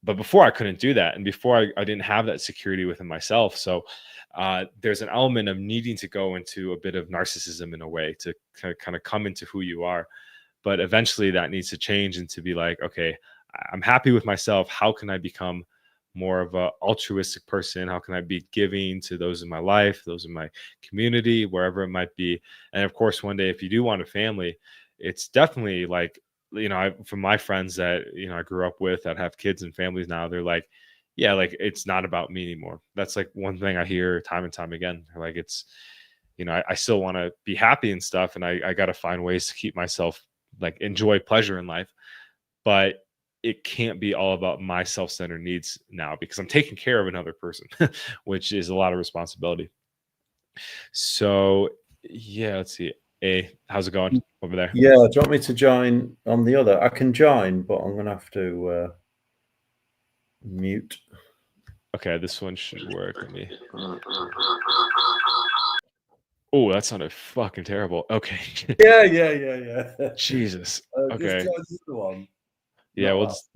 But before, I couldn't do that. And before, I didn't have that security within myself. So there's an element of needing to go into a bit of narcissism in a way to kind of come into who you are. But eventually that needs to change, and to be like, okay, I'm happy with myself. How can I become more of a altruistic person? How can I be giving to those in my life, those in my community, wherever it might be? And of course, one day, if you do want a family, it's definitely like, from my friends that, I grew up with that have kids and families now, they're like, yeah, like, it's not about me anymore. That's like one thing I hear time and time again. They're like, it's, I still want to be happy and stuff. And I got to find ways to keep myself, like, enjoy pleasure in life. But it can't be all about my self-centered needs now, because I'm taking care of another person, which is a lot of responsibility. So yeah, let's see. Hey, how's it going over there? Yeah, do you want me to join on the other? I can join, but I'm going to have to mute. Okay, this one should work. Let me. Oh, that sounded fucking terrible. Okay. Yeah. Jesus. Okay. Just join the other one. Yeah, Not we'll just.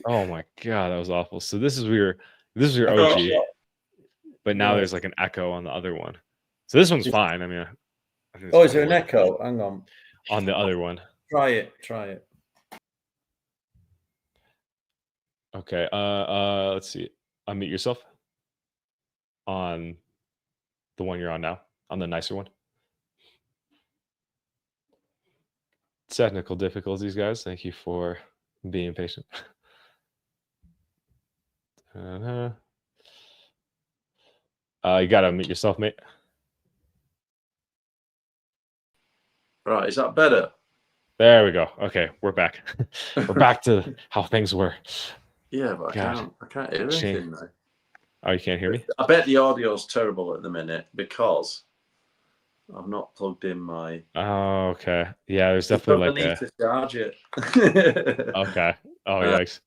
Oh my god, that was awful. So this is your OG, but now there's like an echo on the other one. So this one's fine. I mean, I think is there an echo? Hang on the other one? Try it. Okay. Let's see. Unmute yourself on the one you're on now, on the nicer one. Technical difficulties, guys. Thank you for being patient. You gotta unmute yourself, mate. Right, is that better? There we go. Okay, we're back. We're back to how things were. Yeah, but I can't hear anything now. Oh, you can't hear me? I bet the audio's terrible at the minute because I've not plugged in my. Oh, okay. Yeah, there's definitely like need to charge it. Okay. Oh, yikes.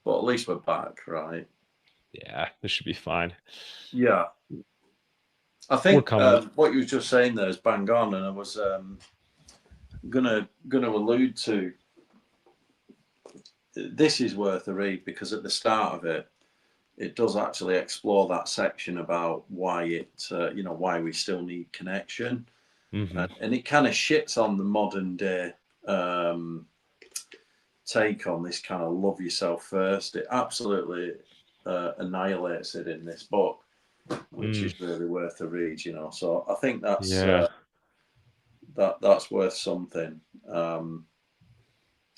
But at least we're back, right? Yeah, this should be fine. Yeah. I think what you were just saying there is bang on, and I was gonna allude to. This is worth a read, because at the start of it, it does actually explore that section about why why we still need connection, and it kind of shits on the modern day take on this kind of love yourself first. It absolutely annihilates it in this book, which is really worth a read. So I think that's that's worth something.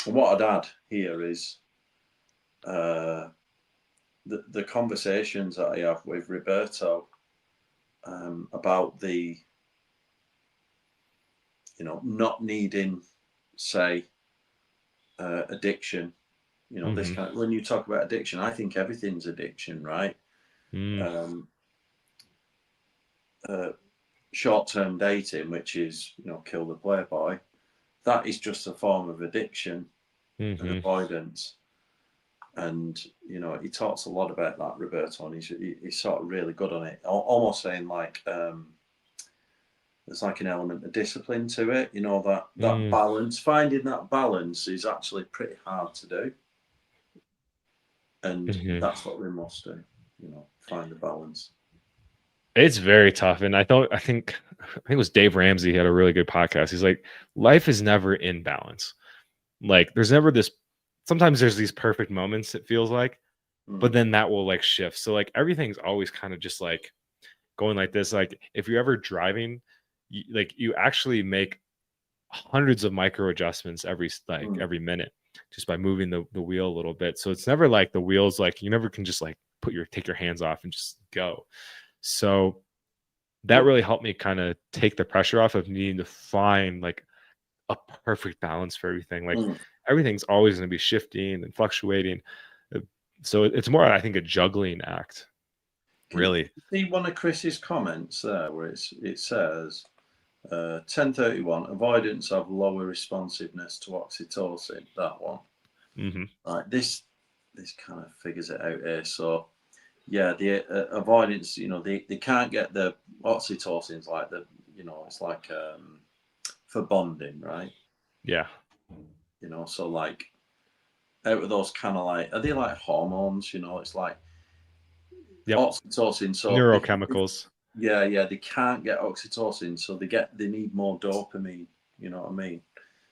And what I'd add here is the conversations that I have with Roberto about the not needing, say, addiction. This kind of, when you talk about addiction, I think everything's addiction, right? Short-term dating, which is kill the playboy, that is just a form of addiction and avoidance. And he talks a lot about that, Roberto, and he's sort of really good on it. Almost saying like there's like an element of discipline to it. That balance, finding that balance is actually pretty hard to do, and that's what we must do. Find the balance. It's very tough, and I think it was Dave Ramsey. He had a really good podcast. He's like, life is never in balance. Like, there's never this. Sometimes there's these perfect moments. It feels like, but then that will like shift. So like everything's always kind of just like going like this. Like if you're ever driving, you actually make hundreds of micro adjustments every minute just by moving the wheel a little bit. So it's never like the wheels, like you never can just like take your hands off and just go. So that really helped me kind of take the pressure off of needing to find like a perfect balance for everything. Like everything's always going to be shifting and fluctuating. So it's more, I think, a juggling act. Really. See one of Chris's comments there where it says 1031 avoidants have lower responsiveness to oxytocin. That one. Right. This kind of figures it out here. So yeah, the avoidance, they can't get the oxytocins like it's like for bonding, right? Yeah. So like out of those kind of like, are they like hormones? It's like oxytocin. So neurochemicals. They can't get oxytocin, so they need more dopamine. You know what I mean?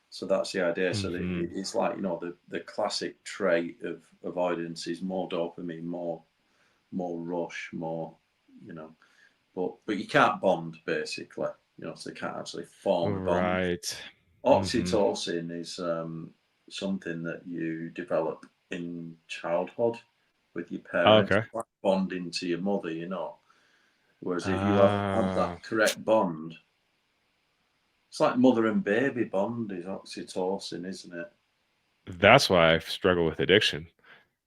So that's the idea. So it's like the classic trait of avoidance is more dopamine, more rush, more but you can't bond basically. So they can't actually form a bond. Right. Oxytocin is something that you develop in childhood with your parents, like bonding to your mother. Whereas if you have that correct bond, it's like mother and baby bond is oxytocin, isn't it? That's why I struggle with addiction.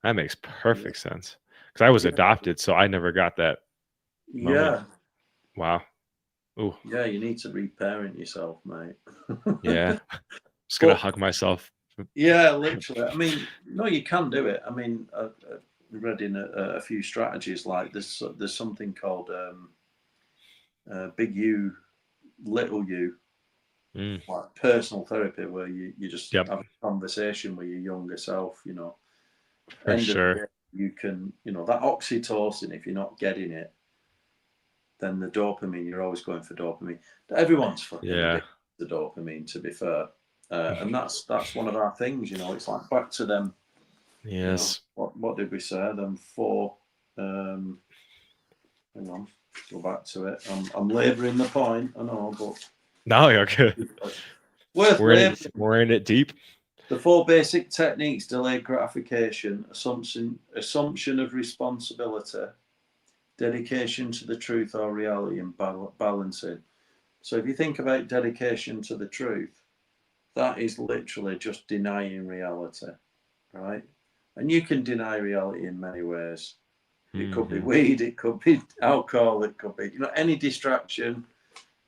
That makes perfect sense. Because I was adopted, so I never got that moment. Wow. Ooh. Yeah, you need to reparent yourself, mate. Yeah. Just gonna hug myself. Yeah, literally. I mean, no, you can do it. I mean, I read in a few strategies like there's something called big U, little U, like personal therapy, where you just have a conversation with your younger self. For sure. The day, you can, that oxytocin. If you're not getting it, then the dopamine. You're always going for dopamine. Everyone's fucking addicted to dopamine, to be fair. And that's one of our things. It's like back to them. Yes. What did we say? Them four. Hang on, go back to it. I'm labouring the point. I know, but no, you're good. We're in it deep. The four basic techniques: delayed gratification, assumption of responsibility, dedication to the truth or reality, and balancing. So if you think about dedication to the truth, that is literally just denying reality, right? And you can deny reality in many ways. It could be weed, it could be alcohol, it could be any distraction.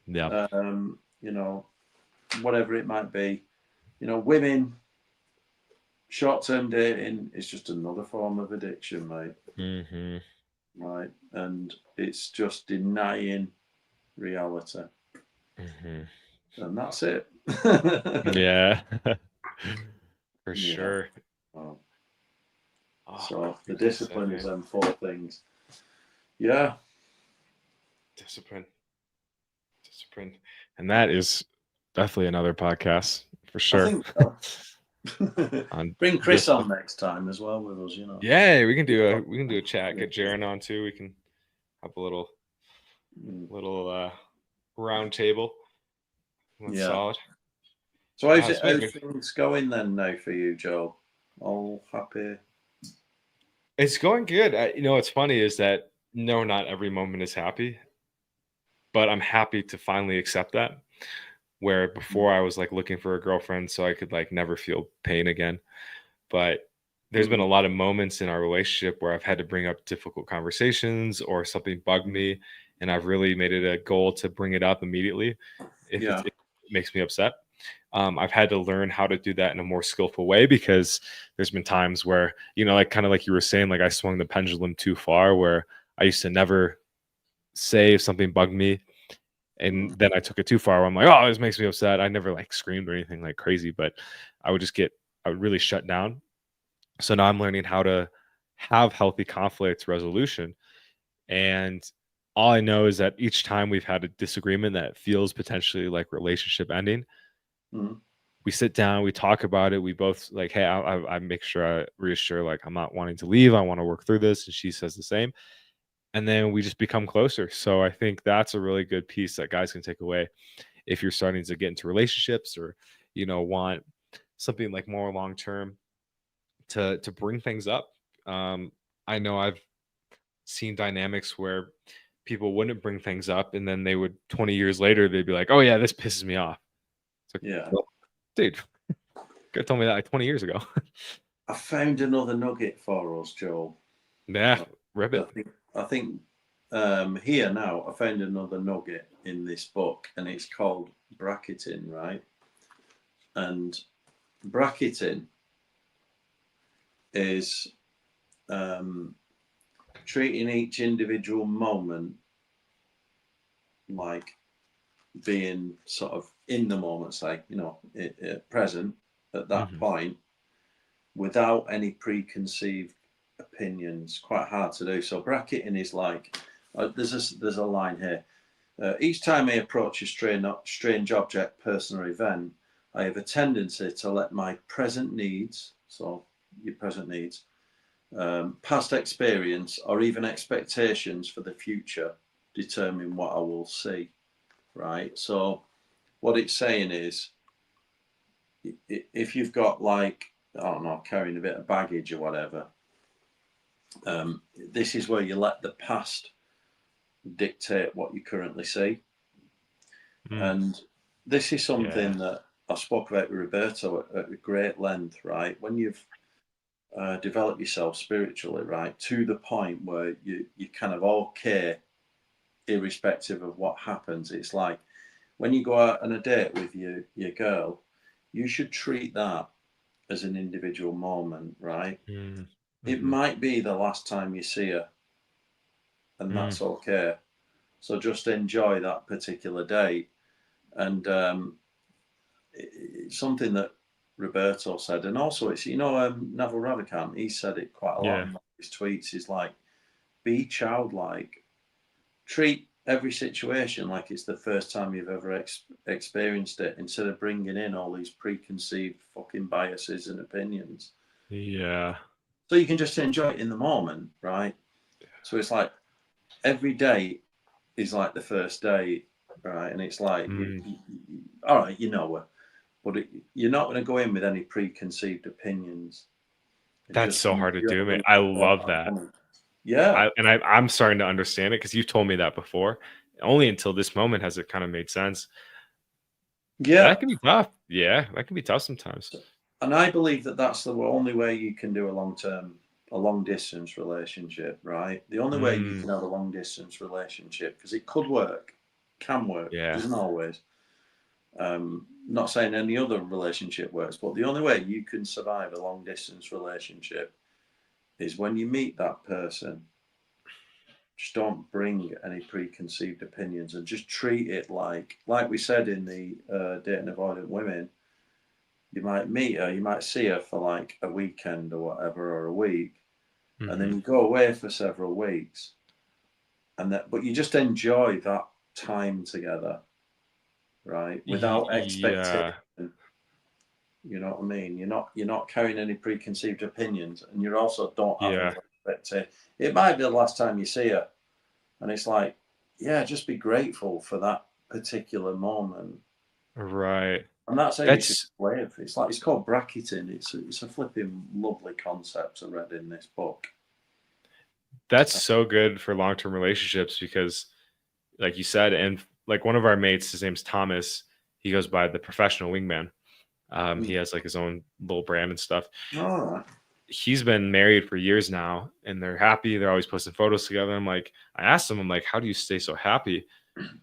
Yeah. Whatever it might be. Women, short-term dating is just another form of addiction, mate. Right, and it's just denying reality, and that's it. Yeah. For sure. Wow. So the discipline is them four things. Yeah. Discipline. And that is definitely another podcast for sure. I think so. Bring Chris on next time as well with us, Yeah, we can do a chat. Get Jaron on too. We can have a little round table. That's solid. So how's things going then now for you, Joe? All happy? It's going good. What's funny is that no, not every moment is happy, but I'm happy to finally accept that. Where before I was like looking for a girlfriend so I could like never feel pain again. But there's been a lot of moments in our relationship where I've had to bring up difficult conversations or something bugged me, and I've really made it a goal to bring it up immediately if it makes me upset. I've had to learn how to do that in a more skillful way, because there's been times where, like kind of like you were saying, like I swung the pendulum too far, where I used to never say if something bugged me, and then I took it too far, where I'm like, oh, this makes me upset. I never like screamed or anything like crazy, but I would just I would really shut down. So now I'm learning how to have healthy conflict resolution. And all I know is that each time we've had a disagreement that feels potentially like relationship ending, Mm. we sit down, we talk about it. We both like, hey, I make sure I reassure, like, I'm not wanting to leave. I want to work through this. And she says the same. And then we just become closer. So I think that's a really good piece that guys can take away if you're starting to get into relationships, or, want something like more long term, to bring things up. I know I've seen dynamics where people wouldn't bring things up, and then they would 20 years later they'd be like, oh yeah, this pisses me off. It's like, Yeah. well, dude, you could have told me that like 20 years ago. I found another nugget for us, Joel. Nah, Right. rip I it. think I think here now I found another nugget in this book, and it's called bracketing, right? And bracketing is treating each individual moment like being sort of in the moment, say, present at that Hmm. point, without any preconceived opinions. Quite hard to do. So bracketing is like, there's a line here. Each time I approach a strange object, person, or event, I have a tendency to let my present needs, so your present needs, past experience, or even expectations for the future determine what I will see, right? So what it's saying is, if you've got, like, I don't know, carrying a bit of baggage or whatever, this is where you let the past dictate what you currently see. Mm, And this is yeah. something that I spoke about with Roberto at great length, right? When you've developed yourself spiritually, right, to the point where you kind of okay, irrespective of what happens. It's like when you go out on a date with your girl, you should treat that as an individual moment, right? Mm, It hmm. might be the last time you see her, and Mm, that's okay. So just enjoy that particular date. And it's something that Roberto said, and also it's, Neville Ravikant. He said it quite a lot yeah. in his tweets. Is like, be childlike, treat every situation like it's the first time you've ever experienced it, instead of bringing in all these preconceived fucking biases and opinions. Yeah. So you can just enjoy it in the moment, right? So it's like every day is like the first day, right? And it's like, Mm, all right, but you're not going to go in with any preconceived opinions, and that's just so hard to enjoy do, man. I love that that. moment. Yeah, I'm starting to understand it, because you've told me that before. Only until this moment has it kind of made sense. yeah. That can be tough. Yeah, that can be tough sometimes. And I believe that that's the only way you can do a long distance relationship, right? The only way you Mm, can have a long distance relationship, because it could work, can work, yeah. doesn't always. Not saying any other relationship works, but the only way you can survive a long distance relationship is when you meet that person. Just don't bring any preconceived opinions, and just treat it like we said in the dating avoidant women. You might meet her, you might see her for like a weekend or whatever, or a week, and then Hmm. you go away for several weeks, but you just enjoy that time together, right? Without expectation. Yeah. You know what I mean? You're not carrying any preconceived opinions, and you also don't have any Yeah. expectation. It might be the last time you see her, and it's like, yeah, just be grateful for that particular moment, Right. and that's how you should That's live. It's called bracketing. It's a flipping lovely concept I read in this book. that's so good for long-term relationships, because like you said, and like one of our mates, his name's Thomas. He goes by the professional wingman. He has like his own little brand and stuff. All right. He's been married for years now, and they're happy. They're always posting photos together. I asked him, I'm like, how do you stay so happy?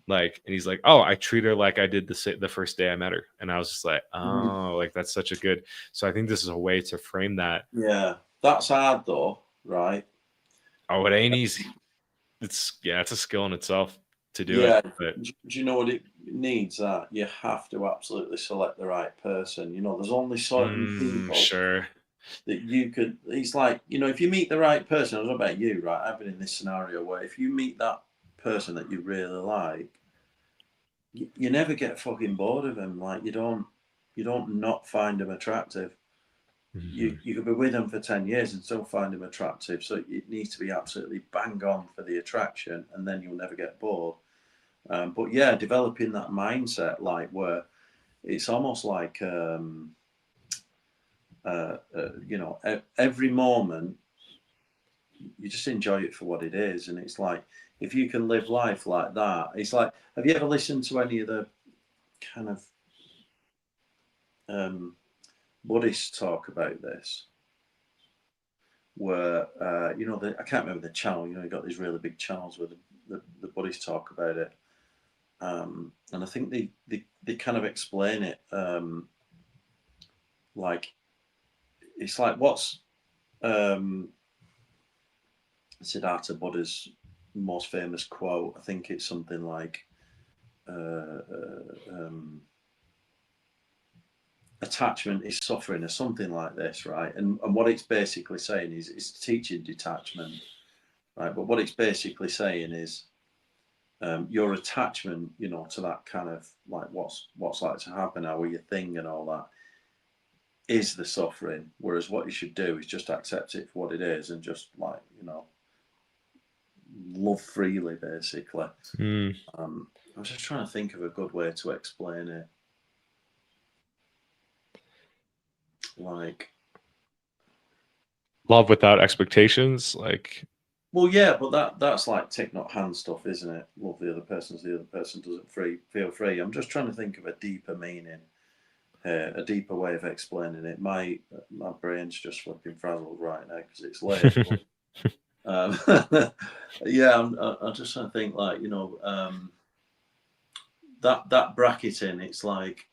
Like, and he's like, oh, I treat her like I did the first day I met her. And I was just like, Mhm. oh, like that's such a good. So I think this is a way to frame that. Yeah, that's hard though, right? Oh, it ain't easy. It's yeah, it's a skill in itself to do it. Yeah. But Do you know what it needs? That you have to absolutely select the right person. You know, there's only certain people sure. that you could. It's like, you know, if you meet the right person. I don't know about you, right? I've been in this scenario where if you meet that person that you really like, you never get fucking bored of them. Like you don't not find them attractive. Hmm. You could be with them for 10 years and still find them attractive. So it needs to be absolutely bang on for the attraction, and then you'll never get bored. But yeah, developing that mindset, like where it's almost like, you know, every moment you just enjoy it for what it is. And it's like, if you can live life like that, it's like, have you ever listened to any of the kind of um, Buddhists talk about this? Where, you know, I can't remember the channel, you know, you got these really big channels where the Buddhists talk about it. And I think they kind of explain it like, it's like what's um, Siddhartha Buddha's most famous quote. I think it's something like, uh, uh, um, attachment is suffering, or something like this, right? And what it's basically saying is it's teaching detachment, right? But what it's basically saying is, your attachment, you know, to that kind of like what's like to happen, how your thing and all that is the suffering. Whereas what you should do is just accept it for what it is and just, like, you know, love freely, basically. Mm. I was just trying to think of a good way to explain it. Like, Love without expectations. Like, well, yeah, but that's like tick not hand stuff, isn't it? Love the other person so the other person doesn't feel free. I'm just trying to think of a deeper meaning, a deeper way of explaining it. My brain's just flipping frazzled right now because it's late. But, yeah, I'm just trying to think, like, you know, that bracketing. It's like,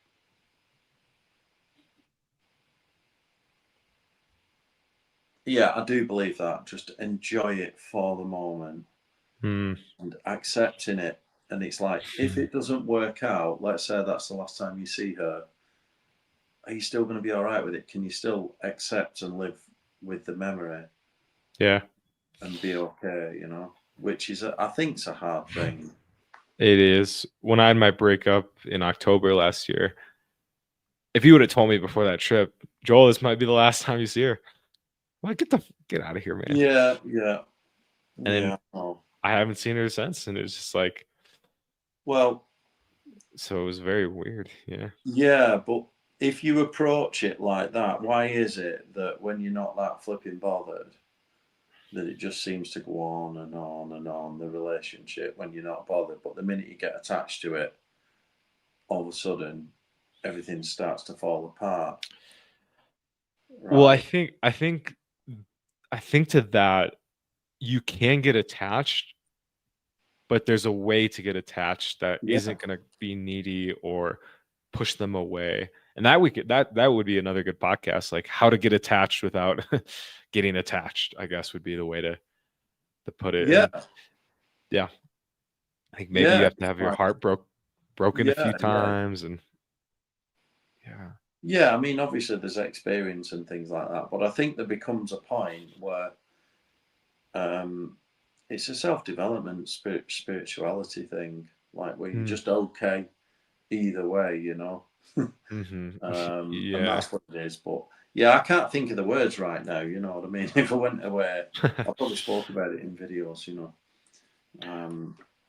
yeah, I do believe that. Just enjoy it for the moment mm. and accepting it. And it's like, if it doesn't work out, let's say that's the last time you see her, are you still going to be all right with it? Can you still accept and live with the memory Yeah, and be okay? You know, which is, I think, it's a hard thing. it is. When I had my breakup in October last year, if you would have told me before that trip, Joel, this might be the last time you see her, I'm like, get out of here, man. Yeah, yeah, And then yeah. Oh, I haven't seen her since, and it's just like, well, so it was very weird. Yeah. yeah, but if you approach it like that, why is it that when you're not that flipping bothered, that it just seems to go on and on and on, the relationship, when you're not bothered? But the minute you get attached to it, all of a sudden, everything starts to fall apart, Well, right? I think to that you can get attached, but there's a way to get attached that Yeah, isn't going to be needy or push them away. And that we could that would be another good podcast, like how to get attached without getting attached, I guess would be the way to put it. yeah, And yeah, I think maybe you yeah. have to It's have your like, heart broken a yeah, few yeah, times and yeah. yeah. I mean, obviously, there's experience and things like that, but I think there becomes a point where, um, it's a self-development, spirituality thing, like where you're Mm, just okay either way, you know. mhm. And Yeah. that's what it is. But yeah, I can't think of the words right now. You know what I mean? If I went away, I probably spoke about it in videos. You know,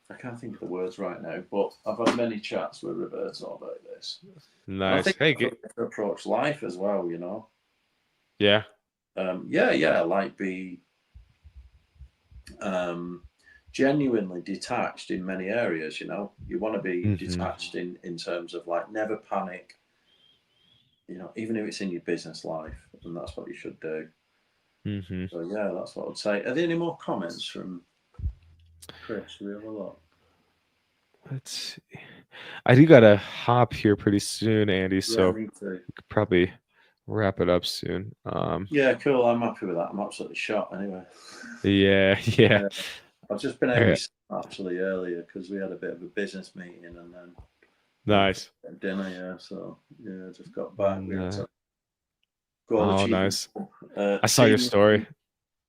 I can't think of the words right now. But I've had many chats with Roberto about this, and I Nice. think Hey, that's a way to approach life as well. You know, yeah. yeah, yeah, like be, um, genuinely detached in many areas. You know, you want to be Mhm. detached in terms of, like, never panic. You know, even if it's in your business life, and that's what you should do. Mhm. So yeah, that's what I'd say. Are there any more comments from Chris? Should we have a look? let's see. I do gotta hop here pretty soon, Andy, Yeah, so me too. we could probably wrap it up soon. Yeah, cool. I'm happy with that. I'm absolutely shot anyway. Yeah, yeah. Yeah, I've just been All out right. with Sam actually earlier because we had a bit of a business meeting and then went for Nice. dinner. Yeah, so yeah, just got back. We had No. to go Oh, achieve nice. I saw your team. story.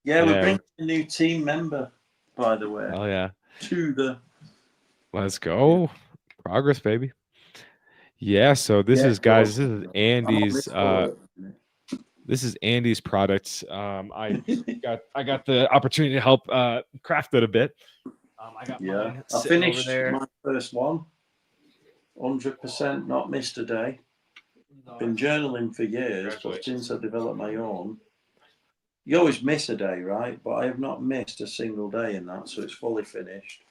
Yeah, we're Yeah. bringing a new team member, by the way, Oh yeah. to the. Let's Yeah, go. Progress, baby. Yeah, so this yeah, is go. guys, this is I'm on Andy's this board. products. I got the opportunity to help craft it a bit. I got Yeah, mine I sitting over finished there. my first one, 100%, not missed a day. Been journaling for years, but since I Congratulations. developed my own, you always miss a day, right? But I have not missed a single day in that, so it's fully finished.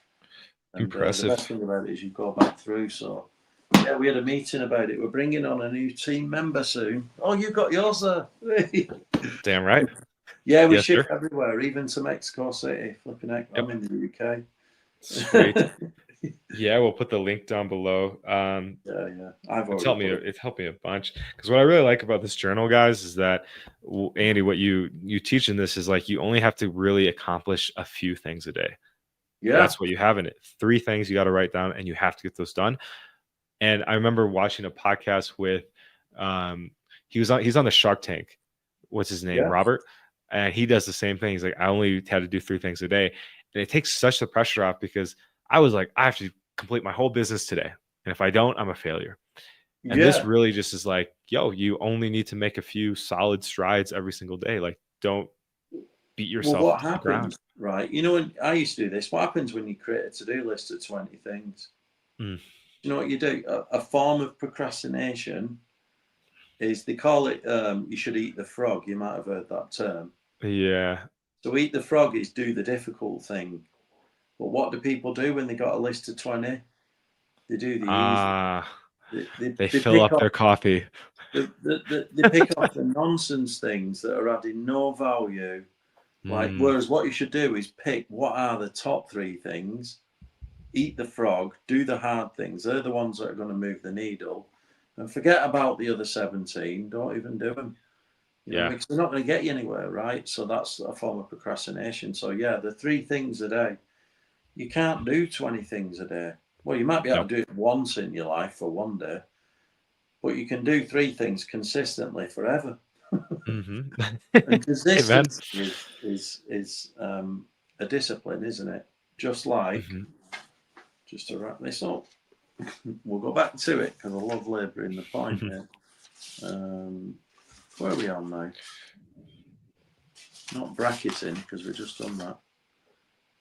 And the best Impressive. thing about it is you go back through. So yeah, we had a meeting about it. We're bringing on a new team member soon. Oh, you got yours there. Damn right. Yeah, we Yes, ship sir. everywhere, even to Mexico City. Flipping heck, I'm Yep. in the UK. Sweet. Yeah, we'll put the link down below. Yeah. I've It's already helped me. put it. It's helped me a bunch because what I really like about this journal, guys, is that Andy, what you teach in this is like you only have to really accomplish a few things a day. Yeah, That's what you have in it. 3 things you got to write down, and you have to get those done. And I remember watching a podcast with, um, he's on the Shark Tank. What's his name? yeah, Robert. And he does the same thing. He's like, I only had to do 3 things a day. And it takes such the pressure off because I was like, I have to complete my whole business today. And if I don't, I'm a failure. And this yeah. really just is like, yo, you only need to make a few solid strides every single day. Like, don't beat Well, yourself what to the ground. happens, right? You know, when I used to do this, what happens when you create a to-do list of 20 things? Mm, You know what you do? A form of procrastination is they call it you should eat the frog. You might have heard that term. yeah. So eat the frog is do the difficult thing. But what do people do when they got a list of 20? They do the easy. Ah, they They fill pick up off their coffee. they pick off the nonsense things that are adding no value. Like, Mm, whereas what you should do is pick what are the top 3 things, eat the frog, do the hard things. They're the ones that are going to move the needle, and forget about the other 17. Don't even do them. You know, yeah. because they're not going to get you anywhere, right? So that's a form of procrastination. So yeah, the 3 things a day. You can't do 20 things a day. Well, you might be able No. to do it once in your life for one day, but you can do 3 things consistently forever. Hmm. And Hey, man. consistency is a discipline, isn't it? Just like, Hmm. just to wrap this up, we'll go back to it because I love labouring the point here. Where are we on now? Not bracketing because we've just done that.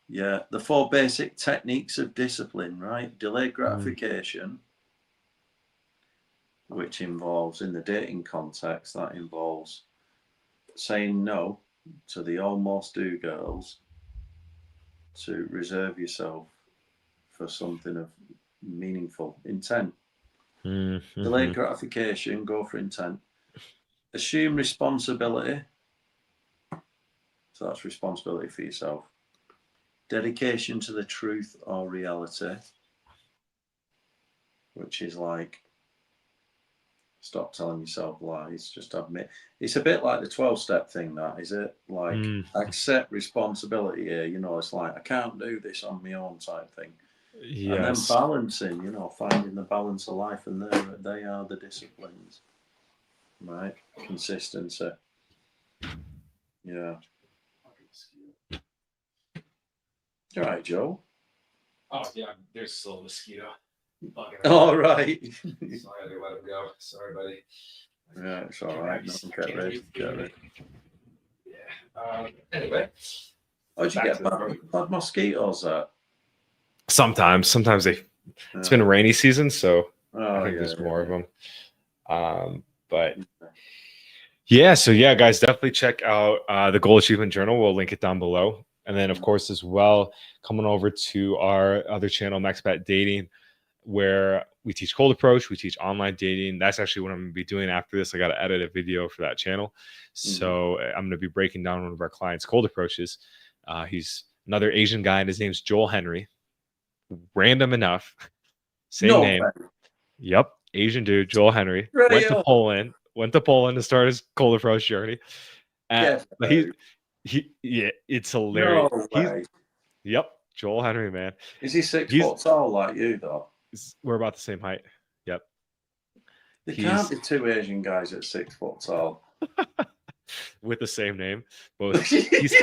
Yeah, the 4 basic techniques of discipline, right? Delayed gratification, which involves, in the dating context, that involves saying no to the almost do girls to reserve yourself for something of meaningful intent. Delayed Mm-hmm. gratification, go for intent. Assume responsibility, so that's responsibility for yourself. Dedication to the truth or reality, which is like stop telling yourself lies, just admit. It's a bit like the 12-step thing, that is it? Like Mm, accept responsibility here, it's like I can't do this on my own type thing. And then yes. balancing, finding the balance of life, and they are the disciplines, right? Consistency. Yeah. All right, Joe. Oh yeah, there's still a mosquito bugging All around. right. So I had to let him go. Sorry, buddy. Yeah, it's all Can't right. have No, you, get can't have ready. you Get feeding me. ready. Yeah. Anyway, How'd you back get to the bad, story. bad mosquitoes there? Sometimes it's been Uh, rainy season, so I oh, think yeah, there's yeah, more of yeah. them. But yeah, so yeah, guys, definitely check out the Goal Achievement Journal. We'll link it down below. And then, of course, as well, coming over to our other channel, Mexpat Dating, where we teach cold approach, we teach online dating. That's actually what I'm going to be doing after this. I got to edit a video for that channel. Mm-hmm. So I'm going to be breaking down one of our clients' cold approaches. He's another Asian guy, and his name's Joel Henry. random enough, same No name. way. Yep, Asian dude, Joel Henry, Straight went to up. Poland, to start his cold approach journey. Get But out. yeah, it's hilarious. No He's way. Yep, Joel Henry, man. Is he 6 He's foot tall like you, though? we're about the same height. Yep, There can't he's be two Asian guys at 6 foot tall. with the same name. Both he's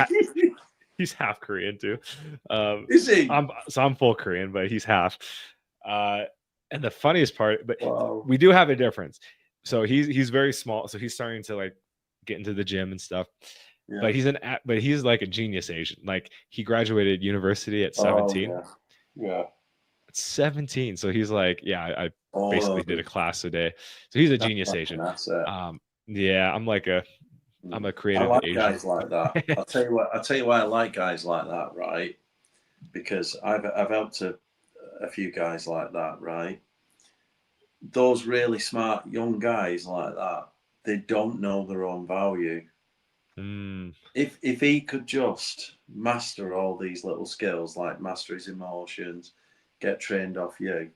he's half Korean too. Um, Is he? I'm full Korean, but he's half. Uh, and the funniest part, but Wow. we do have a difference. So he's very small. So he's starting to like get into the gym and stuff. Yeah. But he's like a genius Asian. Like he graduated university at Oh, 17. yeah. Yeah. 17. So he's like, yeah, I Oh, basically did a class a day. So he's a that's genius like Asian. an asset. Yeah, I'm a I creative like Asian. guys like that. I'll tell you what. I'll tell you why I like guys like that, right? Because I've helped a few guys like that, right? Those really smart young guys like that, they don't know their own value. Mm, If he could just master all these little skills, like master his emotions, get trained off you,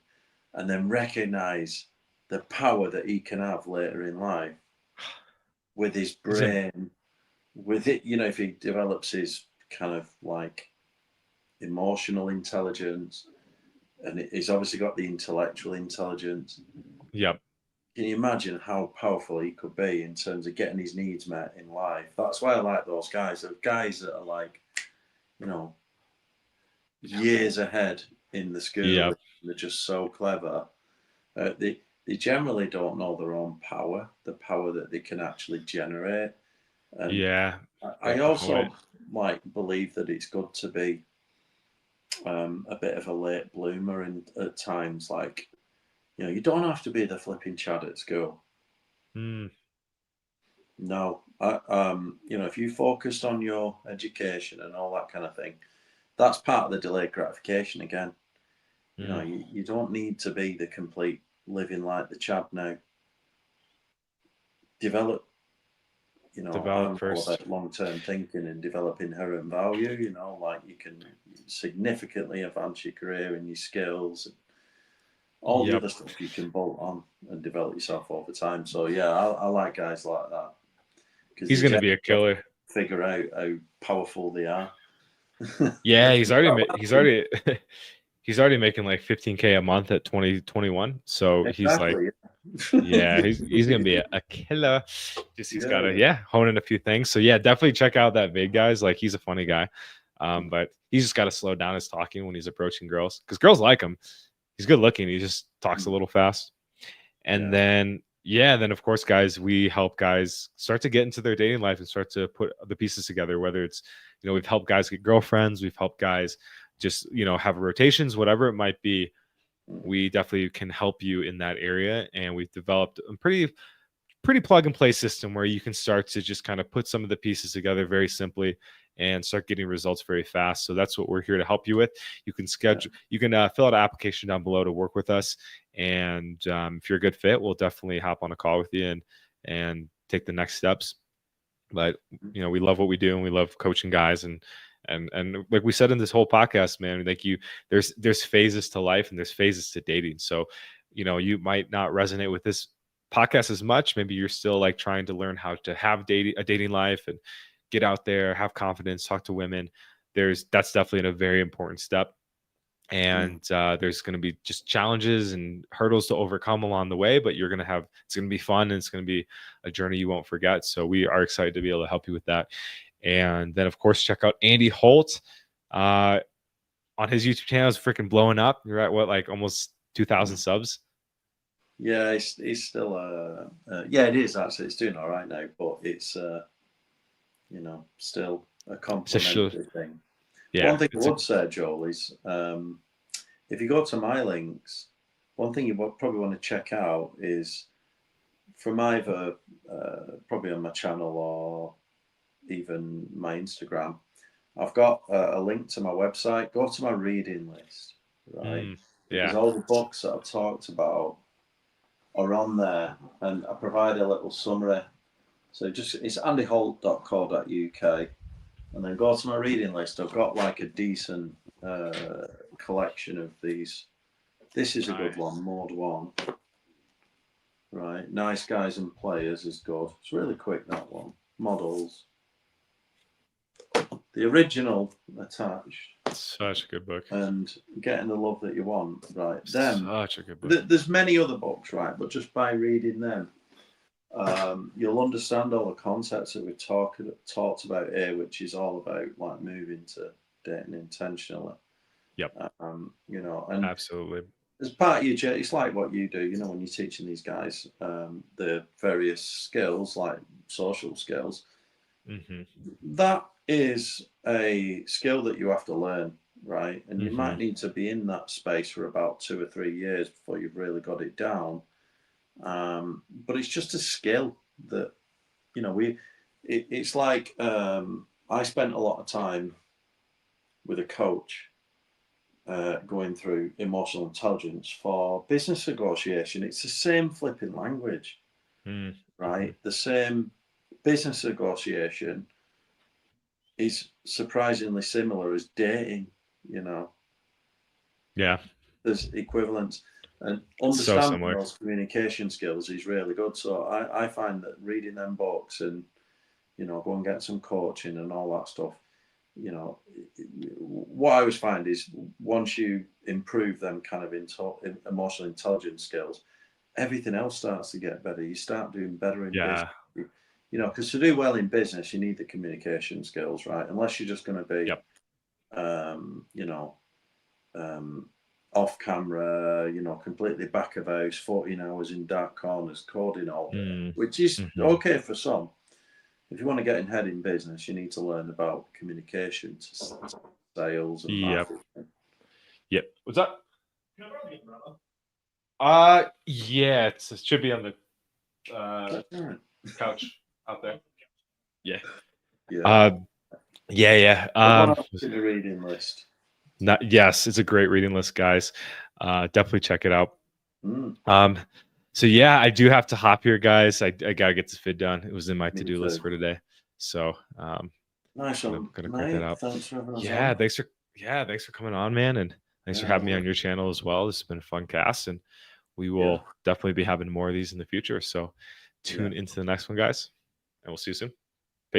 and then recognize the power that he can have later in life with his brain, with it, if he develops his kind of like emotional intelligence, and he's obviously got the intellectual intelligence. yep. Can you imagine how powerful he could be in terms of getting his needs met in life? That's why I like those guys. They're guys that are like, you know, years ahead in the school. Yep. They're just so clever. They generally don't know their own power, the power that they can actually generate. And Yeah. I A poet. also like believe that it's good to be a bit of a late bloomer in at times. Like, you don't have to be the flipping Chad at school. Mm, No, if you focused on your education and all that kind of thing, that's part of the delayed gratification again. mm. You don't need to be the complete living like the Chad now. Develop, Develop I'm all first. about long term thinking and developing inherent value. Like you can significantly advance your career and your skills and all the Yep. other stuff you can bolt on and develop yourself over time. So yeah, I like guys like that because He's they gonna generally be a killer. figure out how powerful they are. Yeah, It's he's he's already making like 15K a month at 2021. So he's like, exactly. yeah, he's gonna be a killer. Just he's gotta, Yeah. yeah, hone in a few things. So yeah, definitely check out that vid, guys. Like he's a funny guy. But he's just gotta slow down his talking when he's approaching girls. Because girls like him. He's good looking. He just talks a little fast. And Yeah. then yeah, then of course, guys, we help guys start to get into their dating life and start to put the pieces together. Whether it's, we've helped guys get girlfriends, we've helped guys just, have rotations, whatever it might be. We definitely can help you in that area, and we've developed a pretty plug and play system where you can start to just kind of put some of the pieces together very simply and start getting results very fast. So that's what we're here to help you with. You can fill out an application down below to work with us. And if you're a good fit, we'll definitely hop on a call with you and take the next steps. But, we love what we do and we love coaching guys. And like we said in this whole podcast, man, like there's phases to life and there's phases to dating. So, you might not resonate with this podcast as much. Maybe you're still like trying to learn how to have a dating life and get out there, have confidence, talk to women. That's definitely a very important step. And there's going to be just challenges and hurdles to overcome along the way, but it's going to be fun and it's going to be a journey you won't forget. So we are excited to be able to help you with that. And then of course, check out Andy Holt on his YouTube channel. Is freaking blowing up. You're at what, like almost 2,000 subs? Yeah, it's still yeah, it is actually. It's doing all right now, but it's still a complimentary thing. Yeah. One thing I would say, Joel, is if you go to my links, one thing you probably want to check out is from either probably on my channel or even my Instagram. I've got a link to my website. Go to my reading list, right? Because Yeah. all the books that I've talked about are on there, and I provide a little summary. So it's andyholt.co.uk, and then go to my reading list. I've got like a decent collection of these. This is a good Nice. one, Mode 1. Right, Nice Guys and Players is good. It's really quick, that one. Models. The original attached. Such a good book. And Getting the Love That You Want, right? Them. Such a good book. There's many other books, right? But just by reading them, you'll understand all the concepts that we've talked about here, which is all about like moving to dating intentionally. Yep. You know, and Absolutely. as part of your, it's like what you do, you know, when you're teaching these guys the various skills, like social skills. Mm-hmm. That is a skill that you have to learn, right? And you Mm-hmm. might need to be in that space for about 2 or 3 years before you've really got it down. But it's just a skill that, you know, it's like I spent a lot of time with a coach going through emotional intelligence for business negotiation. It's the same flipping language, right? Mm-hmm. The same business negotiation is surprisingly similar as dating, you know. Yeah. There's equivalents, and So understanding similar. those communication skills is really good. So I find that reading them books and, you know, go and get some coaching and all that stuff, you know, what I always find is once you improve them kind of emotional intelligence skills, everything else starts to get better. You start doing better in business. Yeah. You know, because to do well in business, you need the communication skills, right? Unless you're just going to be, Yep. you know, off camera, you know, completely back of house, 14 hours in dark corners, coding all day, which is Mm-hmm. okay for some. If you want to get ahead in business, you need to learn about communication, sales, and Yep. marketing. Yep. What's that? Yeah, it should be on the couch out there. Yeah. Yeah. Yeah. What else in the reading list? Yes, it's a great reading list, guys. Definitely check it out. Mm. So yeah, I do have to hop here, guys. I gotta get this vid done. It was in my Me to-do list too. for today. So Nice one, gonna crank that mate. out. Thanks for having us Yeah, on. thanks for coming on, man, and thanks for having me on your channel as well. This has been a fun cast, and we will definitely be having more of these in the future. So tune into the next one, guys, and we'll see you soon.